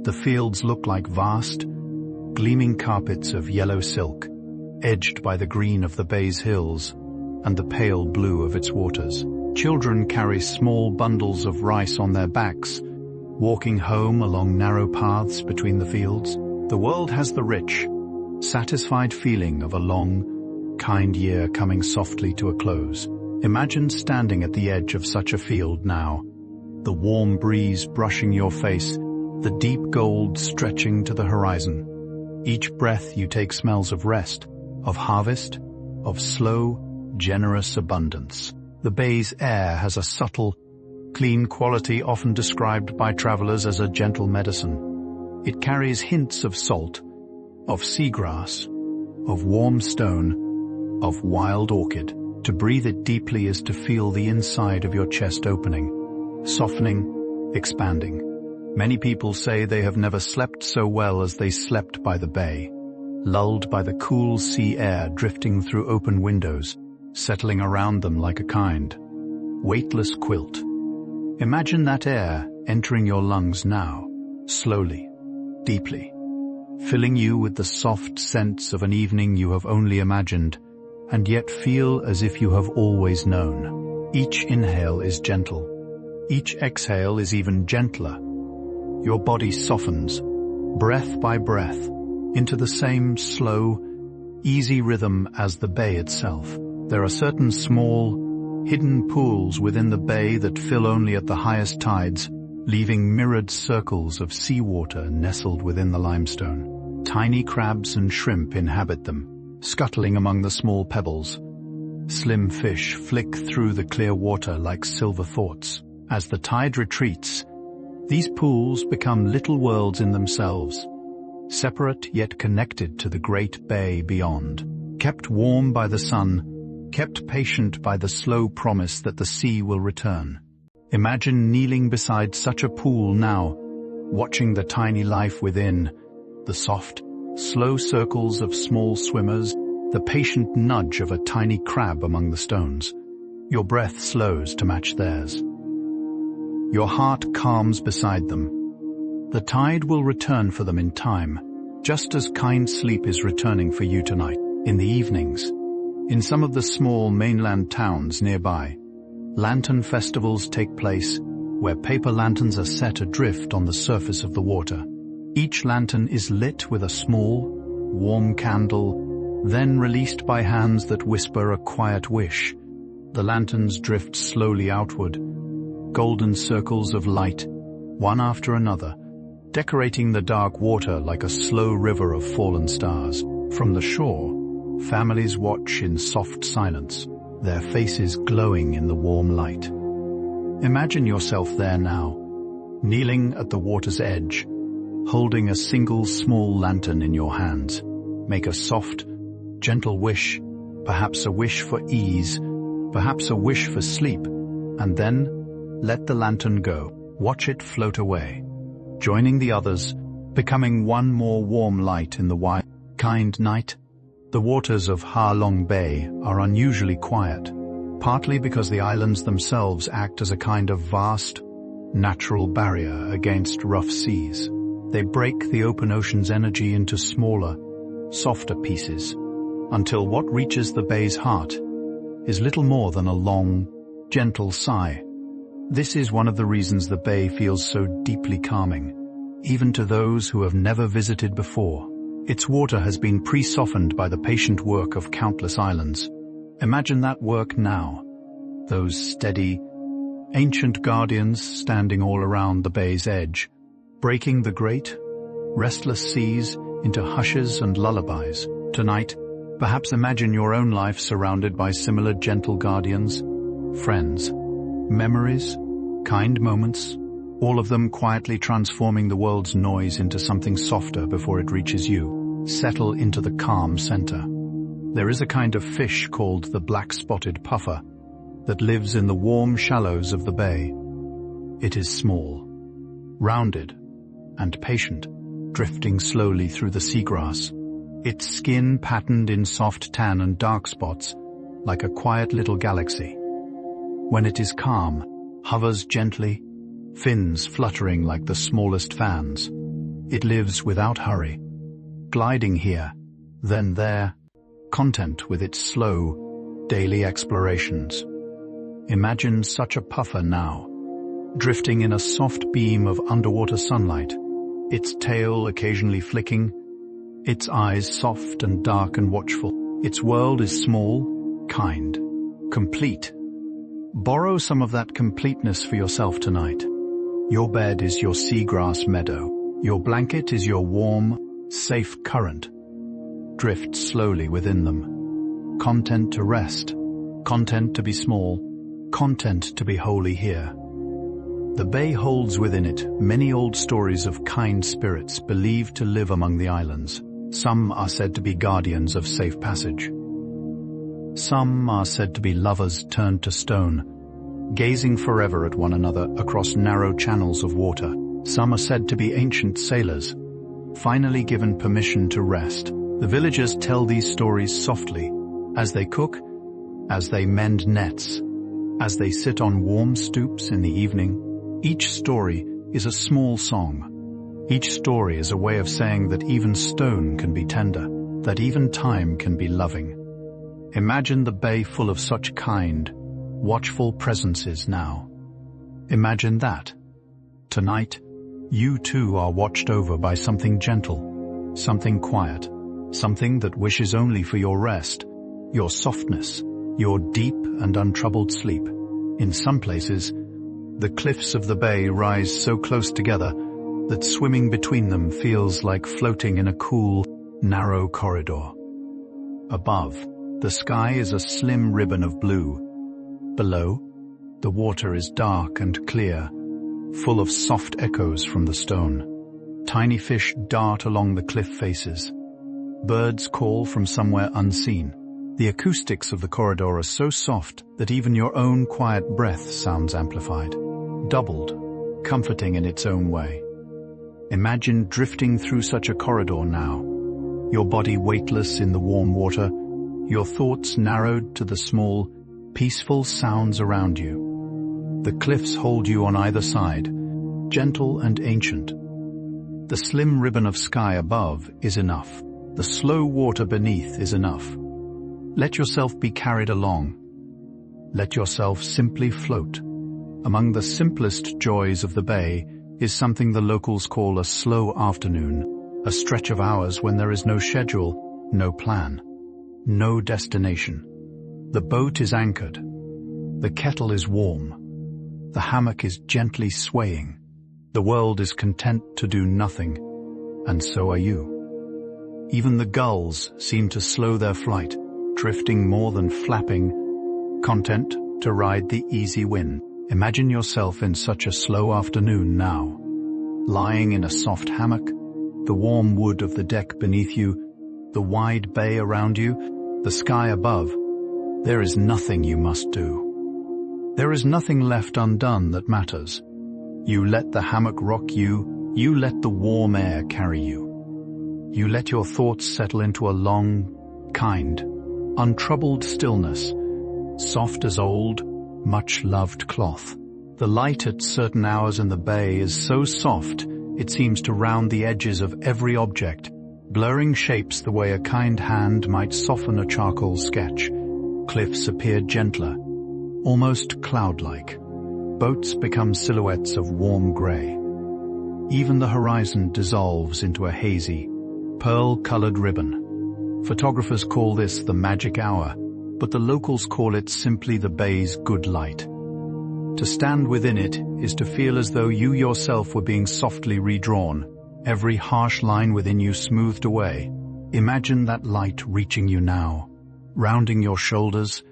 the fields look like vast, gleaming carpets of yellow silk, edged by the green of the bay's hills and the pale blue of its waters. Children carry small bundles of rice on their backs, walking home along narrow paths between the fields. The world has the rich, satisfied feeling of a long, kind year coming softly to a close. Imagine standing at the edge of such a field now, the warm breeze brushing your face, the deep gold stretching to the horizon. Each breath you take smells of rest, of harvest, of slow, generous abundance. The bay's air has a subtle, clean quality often described by travelers as a gentle medicine. It carries hints of salt, of seagrass, of warm stone, of wild orchid. To breathe it deeply is to feel the inside of your chest opening, softening, expanding. Many people say they have never slept so well as they slept by the bay, lulled by the cool sea air drifting through open windows, settling around them like a kind, weightless quilt. Imagine that air entering your lungs now, slowly, deeply, filling you with the soft scents of an evening you have only imagined, and yet feel as if you have always known. Each inhale is gentle. Each exhale is even gentler. Your body softens, breath by breath, into the same slow, easy rhythm as the bay itself. There are certain small, hidden pools within the bay that fill only at the highest tides, leaving mirrored circles of seawater nestled within the limestone. Tiny crabs and shrimp inhabit them, scuttling among the small pebbles. Slim fish flick through the clear water like silver thoughts. As the tide retreats, these pools become little worlds in themselves, separate yet connected to the great bay beyond. Kept warm by the sun, kept patient by the slow promise that the sea will return. Imagine kneeling beside such a pool now, watching the tiny life within, the soft, slow circles of small swimmers, the patient nudge of a tiny crab among the stones. Your breath slows to match theirs. Your heart calms beside them. The tide will return for them in time, just as kind sleep is returning for you tonight. In the evenings, in some of the small mainland towns nearby, lantern festivals take place where paper lanterns are set adrift on the surface of the water. Each lantern is lit with a small, warm candle, then released by hands that whisper a quiet wish. The lanterns drift slowly outward, golden circles of light, one after another, decorating the dark water like a slow river of fallen stars. From the shore, families watch in soft silence, their faces glowing in the warm light. Imagine yourself there now, kneeling at the water's edge, holding a single small lantern in your hands. Make a soft, gentle wish, perhaps a wish for ease, perhaps a wish for sleep, and then let the lantern go. Watch it float away, joining the others, becoming one more warm light in the wide, kind night. The waters of Ha Long Bay are unusually quiet, partly because the islands themselves act as a kind of vast, natural barrier against rough seas. They break the open ocean's energy into smaller, softer pieces, until what reaches the bay's heart is little more than a long, gentle sigh. This is one of the reasons the bay feels so deeply calming, even to those who have never visited before. Its water has been pre-softened by the patient work of countless islands. Imagine that work now. Those steady, ancient guardians standing all around the bay's edge, breaking the great, restless seas into hushes and lullabies. Tonight, perhaps imagine your own life surrounded by similar gentle guardians, friends, memories, kind moments, all of them quietly transforming the world's noise into something softer before it reaches you. Settle into the calm center. There is a kind of fish called the black-spotted puffer that lives in the warm shallows of the bay. It is small, rounded, and patient, drifting slowly through the seagrass, its skin patterned in soft tan and dark spots, like a quiet little galaxy. When it is calm, hovers gently, fins fluttering like the smallest fans. It lives without hurry, gliding here, then there, content with its slow, daily explorations. Imagine such a puffer now, drifting in a soft beam of underwater sunlight, its tail occasionally flicking, its eyes soft and dark and watchful. Its world is small, kind, complete. Borrow some of that completeness for yourself tonight. Your bed is your seagrass meadow. Your blanket is your warm, safe current. Drift slowly within them. Content to rest, content to be small, content to be wholly here. The bay holds within it many old stories of kind spirits believed to live among the islands. Some are said to be guardians of safe passage. Some are said to be lovers turned to stone, gazing forever at one another across narrow channels of water. Some are said to be ancient sailors, finally given permission to rest. The villagers tell these stories softly, as they cook, as they mend nets, as they sit on warm stoops in the evening. Each story is a small song. Each story is a way of saying that even stone can be tender, that even time can be loving. Imagine the bay full of such kind, watchful presences now. Imagine that. Tonight, you too are watched over by something gentle, something quiet, something that wishes only for your rest, your softness, your deep and untroubled sleep. In some places, the cliffs of the bay rise so close together that swimming between them feels like floating in a cool, narrow corridor. Above, the sky is a slim ribbon of blue. Below, the water is dark and clear, full of soft echoes from the stone. Tiny fish dart along the cliff faces. Birds call from somewhere unseen. The acoustics of the corridor are so soft that even your own quiet breath sounds amplified, doubled, comforting in its own way. Imagine drifting through such a corridor now, your body weightless in the warm water, your thoughts narrowed to the small, peaceful sounds around you. The cliffs hold you on either side, gentle and ancient. The slim ribbon of sky above is enough. The slow water beneath is enough. Let yourself be carried along. Let yourself simply float. Among the simplest joys of the bay is something the locals call a slow afternoon, a stretch of hours when there is no schedule, no plan, no destination. The boat is anchored. The kettle is warm. The hammock is gently swaying. The world is content to do nothing, and so are you. Even the gulls seem to slow their flight, drifting more than flapping, content to ride the easy wind. Imagine yourself in such a slow afternoon now, lying in a soft hammock, the warm wood of the deck beneath you, the wide bay around you, the sky above. There is nothing you must do. There is nothing left undone that matters. You let the hammock rock you, you let the warm air carry you. You let your thoughts settle into a long, kind, untroubled stillness, soft as old, much-loved cloth. The light at certain hours in the bay is so soft it seems to round the edges of every object, blurring shapes the way a kind hand might soften a charcoal sketch. Cliffs appear gentler, almost cloud-like. Boats become silhouettes of warm grey. Even the horizon dissolves into a hazy, pearl-colored ribbon. Photographers call this the magic hour, but the locals call it simply the bay's good light. To stand within it is to feel as though you yourself were being softly redrawn, every harsh line within you smoothed away. Imagine that light reaching you now, rounding your shoulders,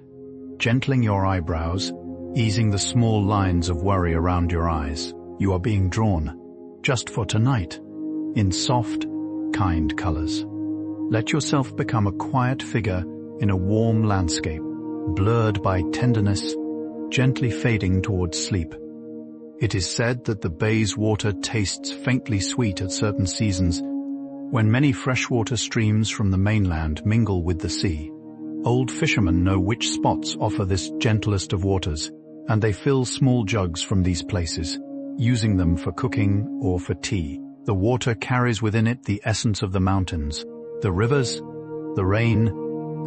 gentling your eyebrows, easing the small lines of worry around your eyes. You are being drawn, just for tonight, in soft, kind colors. Let yourself become a quiet figure in a warm landscape, blurred by tenderness, gently fading towards sleep. It is said that the bay's water tastes faintly sweet at certain seasons, when many freshwater streams from the mainland mingle with the sea. Old fishermen know which spots offer this gentlest of waters, and they fill small jugs from these places, using them for cooking or for tea. The water carries within it the essence of the mountains, the rivers, the rain,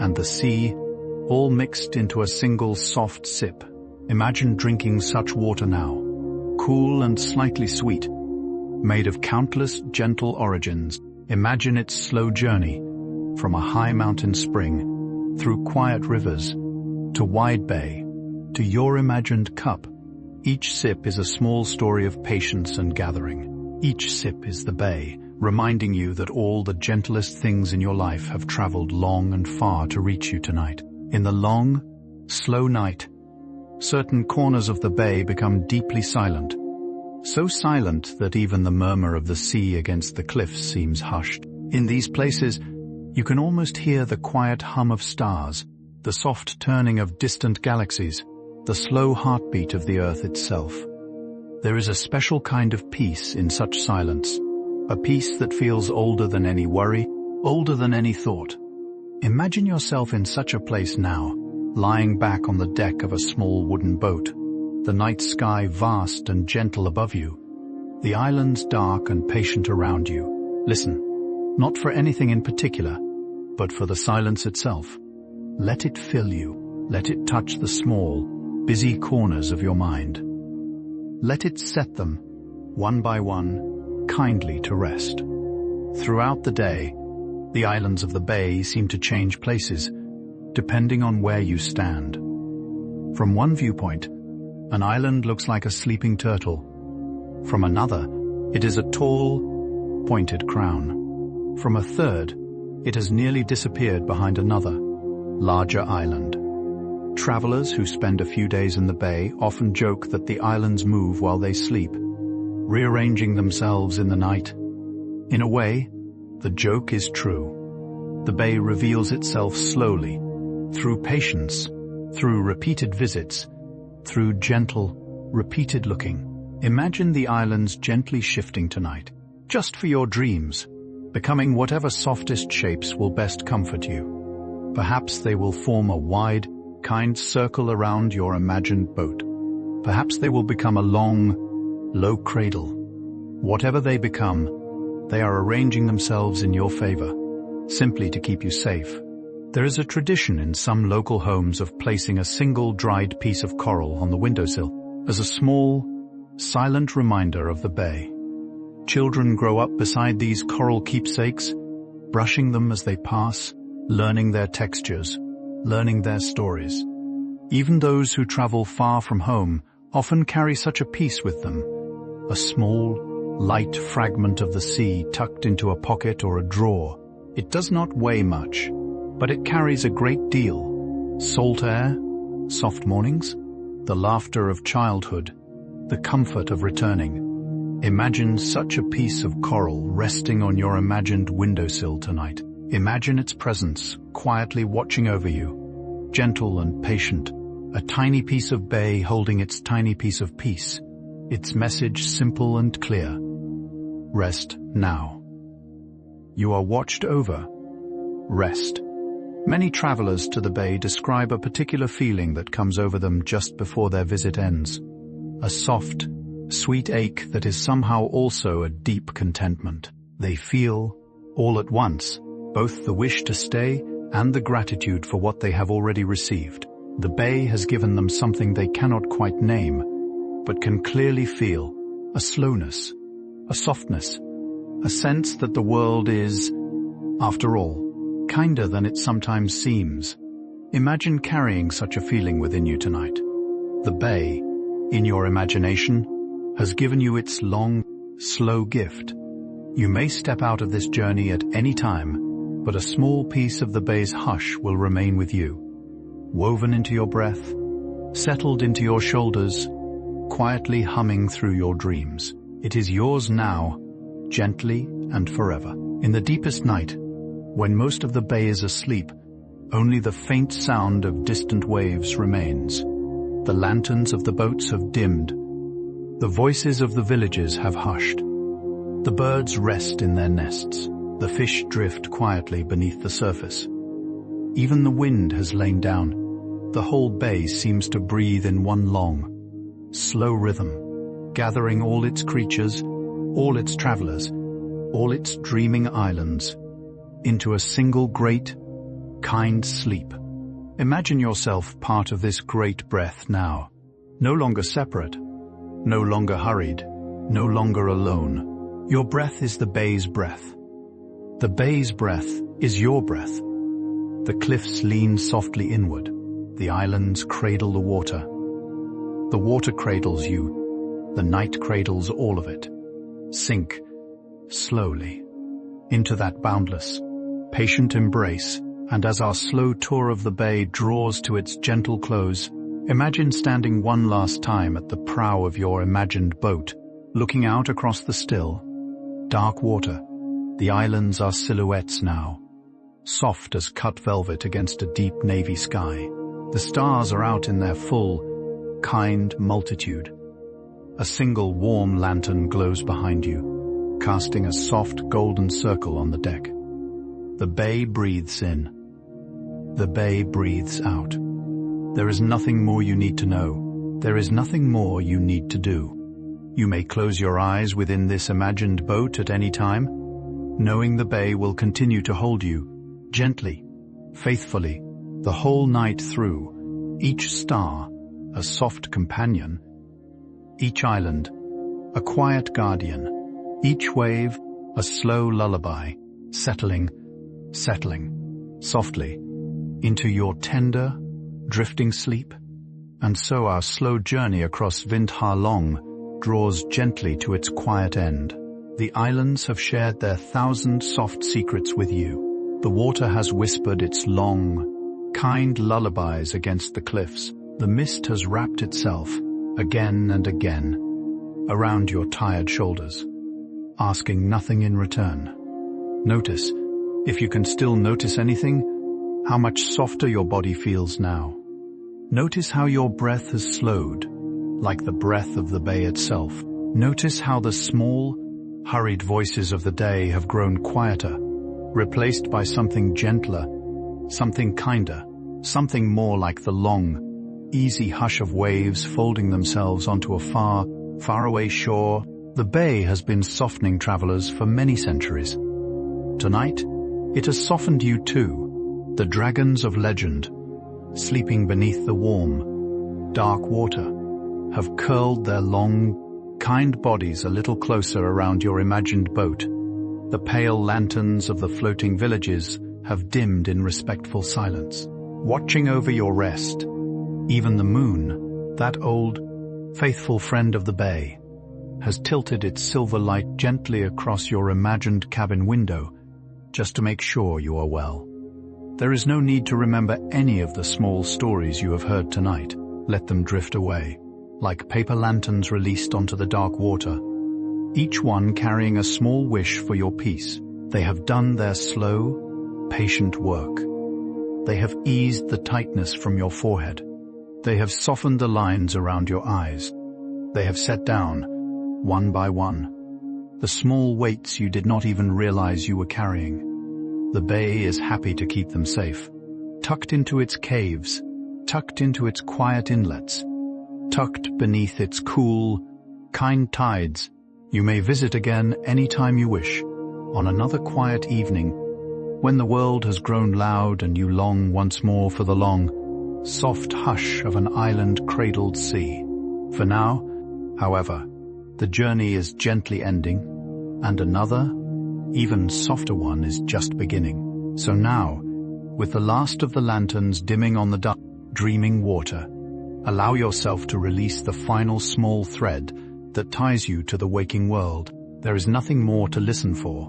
and the sea, all mixed into a single soft sip. Imagine drinking such water now, cool and slightly sweet, made of countless gentle origins. Imagine its slow journey from a high mountain spring, through quiet rivers, to wide bay, to your imagined cup. Each sip is a small story of patience and gathering. Each sip is the bay, reminding you that all the gentlest things in your life have traveled long and far to reach you tonight. In the long, slow night, certain corners of the bay become deeply silent, so silent that even the murmur of the sea against the cliffs seems hushed. In these places, you can almost hear the quiet hum of stars, the soft turning of distant galaxies, the slow heartbeat of the earth itself. There is a special kind of peace in such silence, a peace that feels older than any worry, older than any thought. Imagine yourself in such a place now, lying back on the deck of a small wooden boat, the night sky vast and gentle above you, the islands dark and patient around you. Listen, not for anything in particular, but for the silence itself. Let it fill you. Let it touch the small, busy corners of your mind. Let it set them, one by one, kindly to rest. Throughout the day, the islands of the bay seem to change places, depending on where you stand. From one viewpoint, an island looks like a sleeping turtle. From another, it is a tall, pointed crown. From a third, it has nearly disappeared behind another, larger island. Travelers who spend a few days in the bay often joke that the islands move while they sleep, rearranging themselves in the night. In a way, the joke is true. The bay reveals itself slowly, through patience, through repeated visits, through gentle, repeated looking. Imagine the islands gently shifting tonight, just for your dreams, becoming whatever softest shapes will best comfort you. Perhaps they will form a wide, kind circle around your imagined boat. Perhaps they will become a long, low cradle. Whatever they become, they are arranging themselves in your favor, simply to keep you safe. There is a tradition in some local homes of placing a single dried piece of coral on the windowsill as a small, silent reminder of the bay. Children grow up beside these coral keepsakes, brushing them as they pass, learning their textures, learning their stories. Even those who travel far from home often carry such a piece with them, a small, light fragment of the sea tucked into a pocket or a drawer. It does not weigh much, but it carries a great deal. Salt air, soft mornings, the laughter of childhood, the comfort of returning. Imagine such a piece of coral resting on your imagined windowsill tonight. Imagine its presence, quietly watching over you, gentle and patient, a tiny piece of bay holding its tiny piece of peace, its message simple and clear. Rest now. You are watched over. Rest. Many travelers to the bay describe a particular feeling that comes over them just before their visit ends. A soft, sweet ache that is somehow also a deep contentment. They feel, all at once, both the wish to stay and the gratitude for what they have already received. The bay has given them something they cannot quite name, but can clearly feel: a slowness, a softness, a sense that the world is, after all, kinder than it sometimes seems. Imagine carrying such a feeling within you tonight. The bay, in your imagination, has given you its long, slow gift. You may step out of this journey at any time, but a small piece of the bay's hush will remain with you, woven into your breath, settled into your shoulders, quietly humming through your dreams. It is yours now, gently and forever. In the deepest night, when most of the bay is asleep, only the faint sound of distant waves remains. The lanterns of the boats have dimmed. The voices of the villages have hushed. The birds rest in their nests. The fish drift quietly beneath the surface. Even the wind has lain down. The whole bay seems to breathe in one long, slow rhythm, gathering all its creatures, all its travelers, all its dreaming islands, into a single great, kind sleep. Imagine yourself part of this great breath now, no longer separate, no longer hurried, no longer alone. Your breath is the bay's breath. The bay's breath is your breath. The cliffs lean softly inward. The islands cradle the water. The water cradles you. The night cradles all of it. Sink, slowly, into that boundless, patient embrace, and as our slow tour of the bay draws to its gentle close, imagine standing one last time at the prow of your imagined boat, looking out across the still, dark water. The islands are silhouettes now, soft as cut velvet against a deep navy sky. The stars are out in their full, kind multitude. A single warm lantern glows behind you, casting a soft golden circle on the deck. The bay breathes in. The bay breathes out. There is nothing more you need to know. There is nothing more you need to do. You may close your eyes within this imagined boat at any time, knowing the bay will continue to hold you, gently, faithfully, the whole night through, each star a soft companion, each island a quiet guardian, each wave a slow lullaby, settling softly into your tender, drifting sleep. And so our slow journey across Vint Ha Long draws gently to its quiet end. The islands have shared their 1,000 soft secrets with you. The water has whispered its long, kind lullabies against the cliffs. The mist has wrapped itself, again and again, around your tired shoulders, asking nothing in return. Notice, if you can still notice anything, how much softer your body feels now. Notice how your breath has slowed, like the breath of the bay itself. Notice how the small, hurried voices of the day have grown quieter, replaced by something gentler, something kinder, something more like the long, easy hush of waves folding themselves onto a far, faraway shore. The bay has been softening travelers for many centuries. Tonight, it has softened you too. The dragons of legend, sleeping beneath the warm, dark water, have curled their long, kind bodies a little closer around your imagined boat. The pale lanterns of the floating villages have dimmed in respectful silence, watching over your rest. Even the moon, that old, faithful friend of the bay, has tilted its silver light gently across your imagined cabin window, just to make sure you are well. There is no need to remember any of the small stories you have heard tonight. Let them drift away, like paper lanterns released onto the dark water, each one carrying a small wish for your peace. They have done their slow, patient work. They have eased the tightness from your forehead. They have softened the lines around your eyes. They have set down, one by one, the small weights you did not even realize you were carrying. The bay is happy to keep them safe, tucked into its caves, tucked into its quiet inlets, tucked beneath its cool, kind tides. You may visit again any time you wish, on another quiet evening, when the world has grown loud and you long once more for the long, soft hush of an island-cradled sea. For now, however, the journey is gently ending, and another, even softer one is just beginning. So now, with the last of the lanterns dimming on the dark, dreaming water, allow yourself to release the final small thread that ties you to the waking world. There is nothing more to listen for.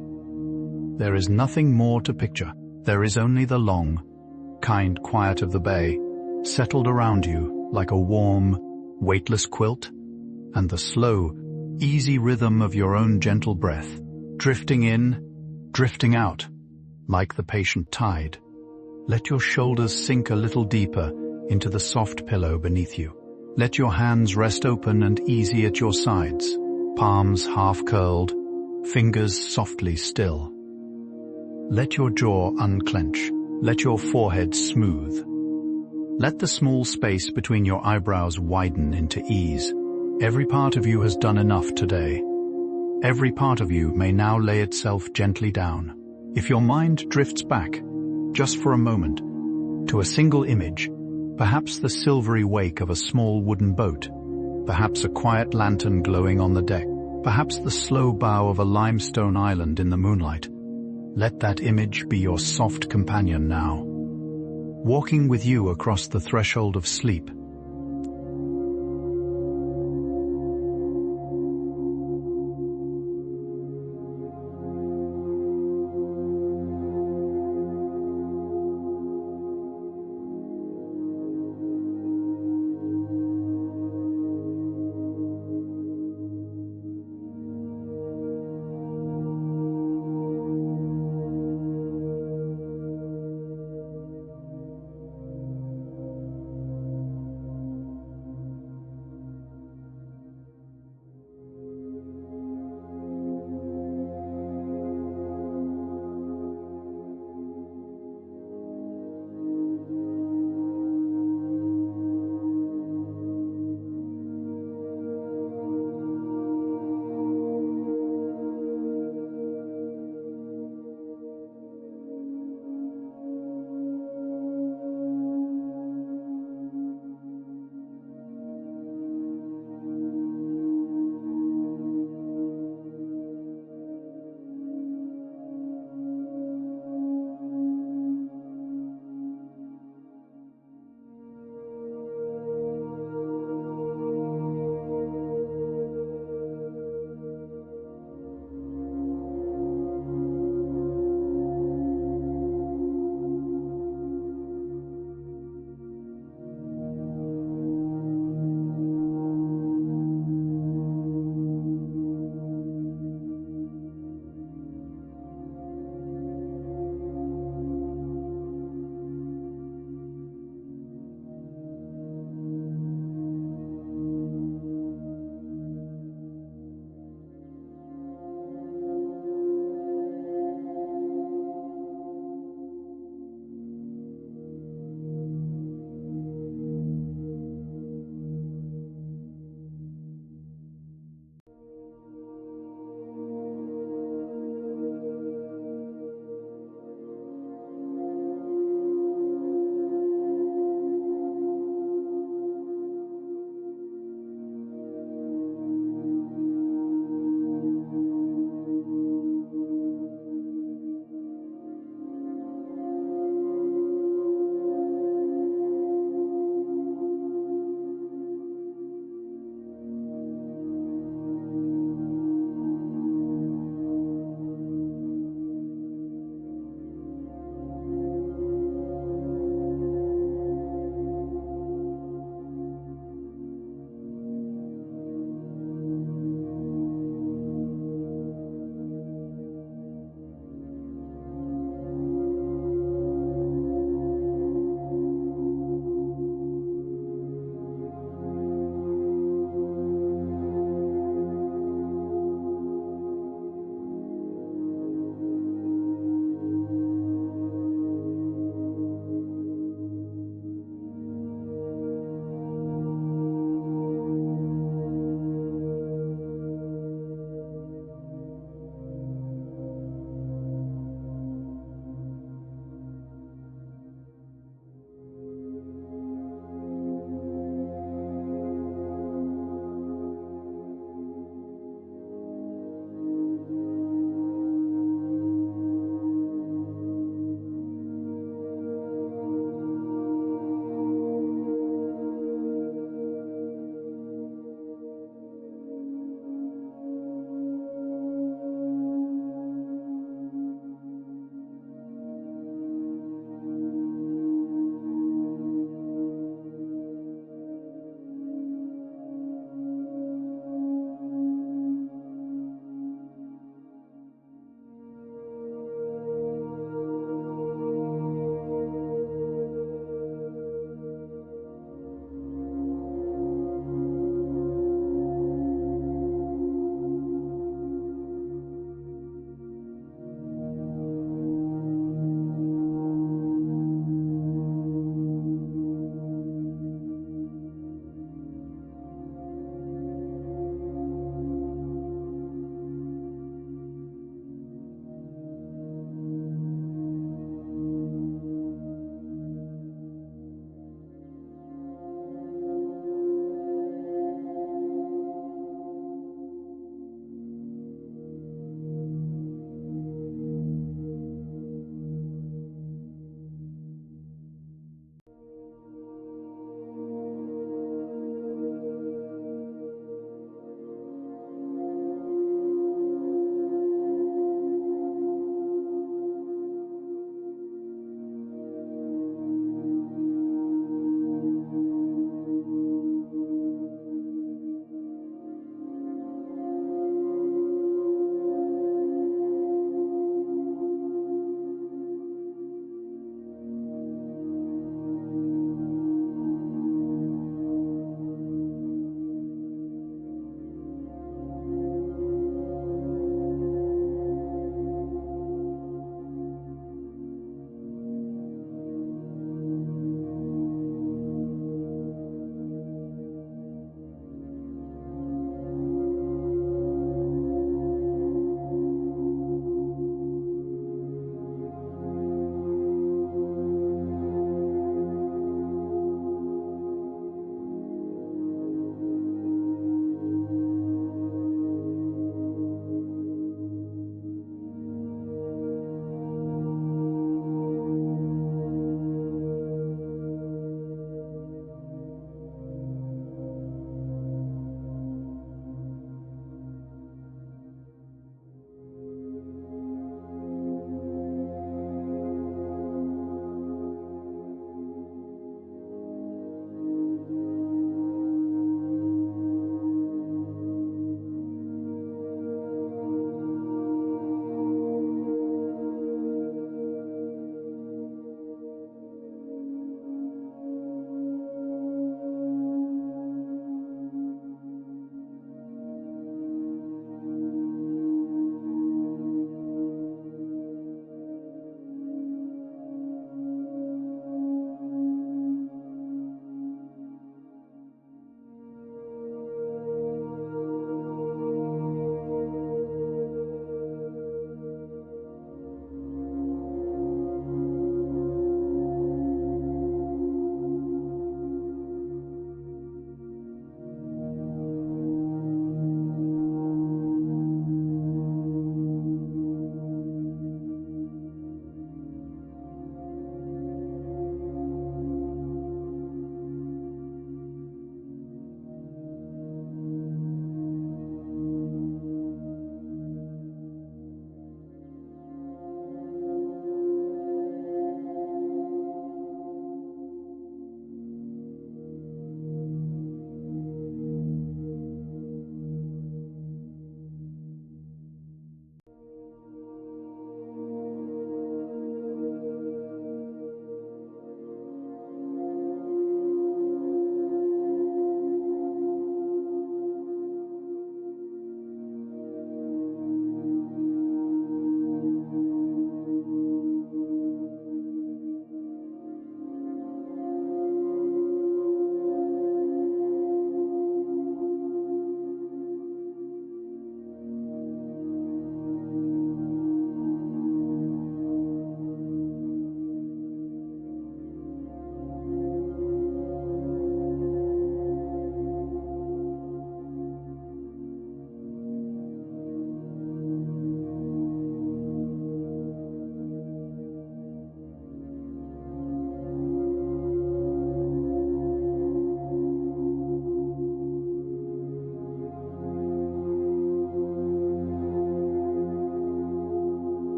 There is nothing more to picture. There is only the long, kind quiet of the bay, settled around you like a warm, weightless quilt, and the slow, easy rhythm of your own gentle breath, drifting in, drifting out, like the patient tide. Let your shoulders sink a little deeper into the soft pillow beneath you. Let your hands rest open and easy at your sides, palms half curled, fingers softly still. Let your jaw unclench. Let your forehead smooth. Let the small space between your eyebrows widen into ease. Every part of you has done enough today. Every part of you may now lay itself gently down. If your mind drifts back, just for a moment, to a single image, perhaps the silvery wake of a small wooden boat, perhaps a quiet lantern glowing on the deck, perhaps the slow bow of a limestone island in the moonlight, let that image be your soft companion now. Walking with you across the threshold of sleep,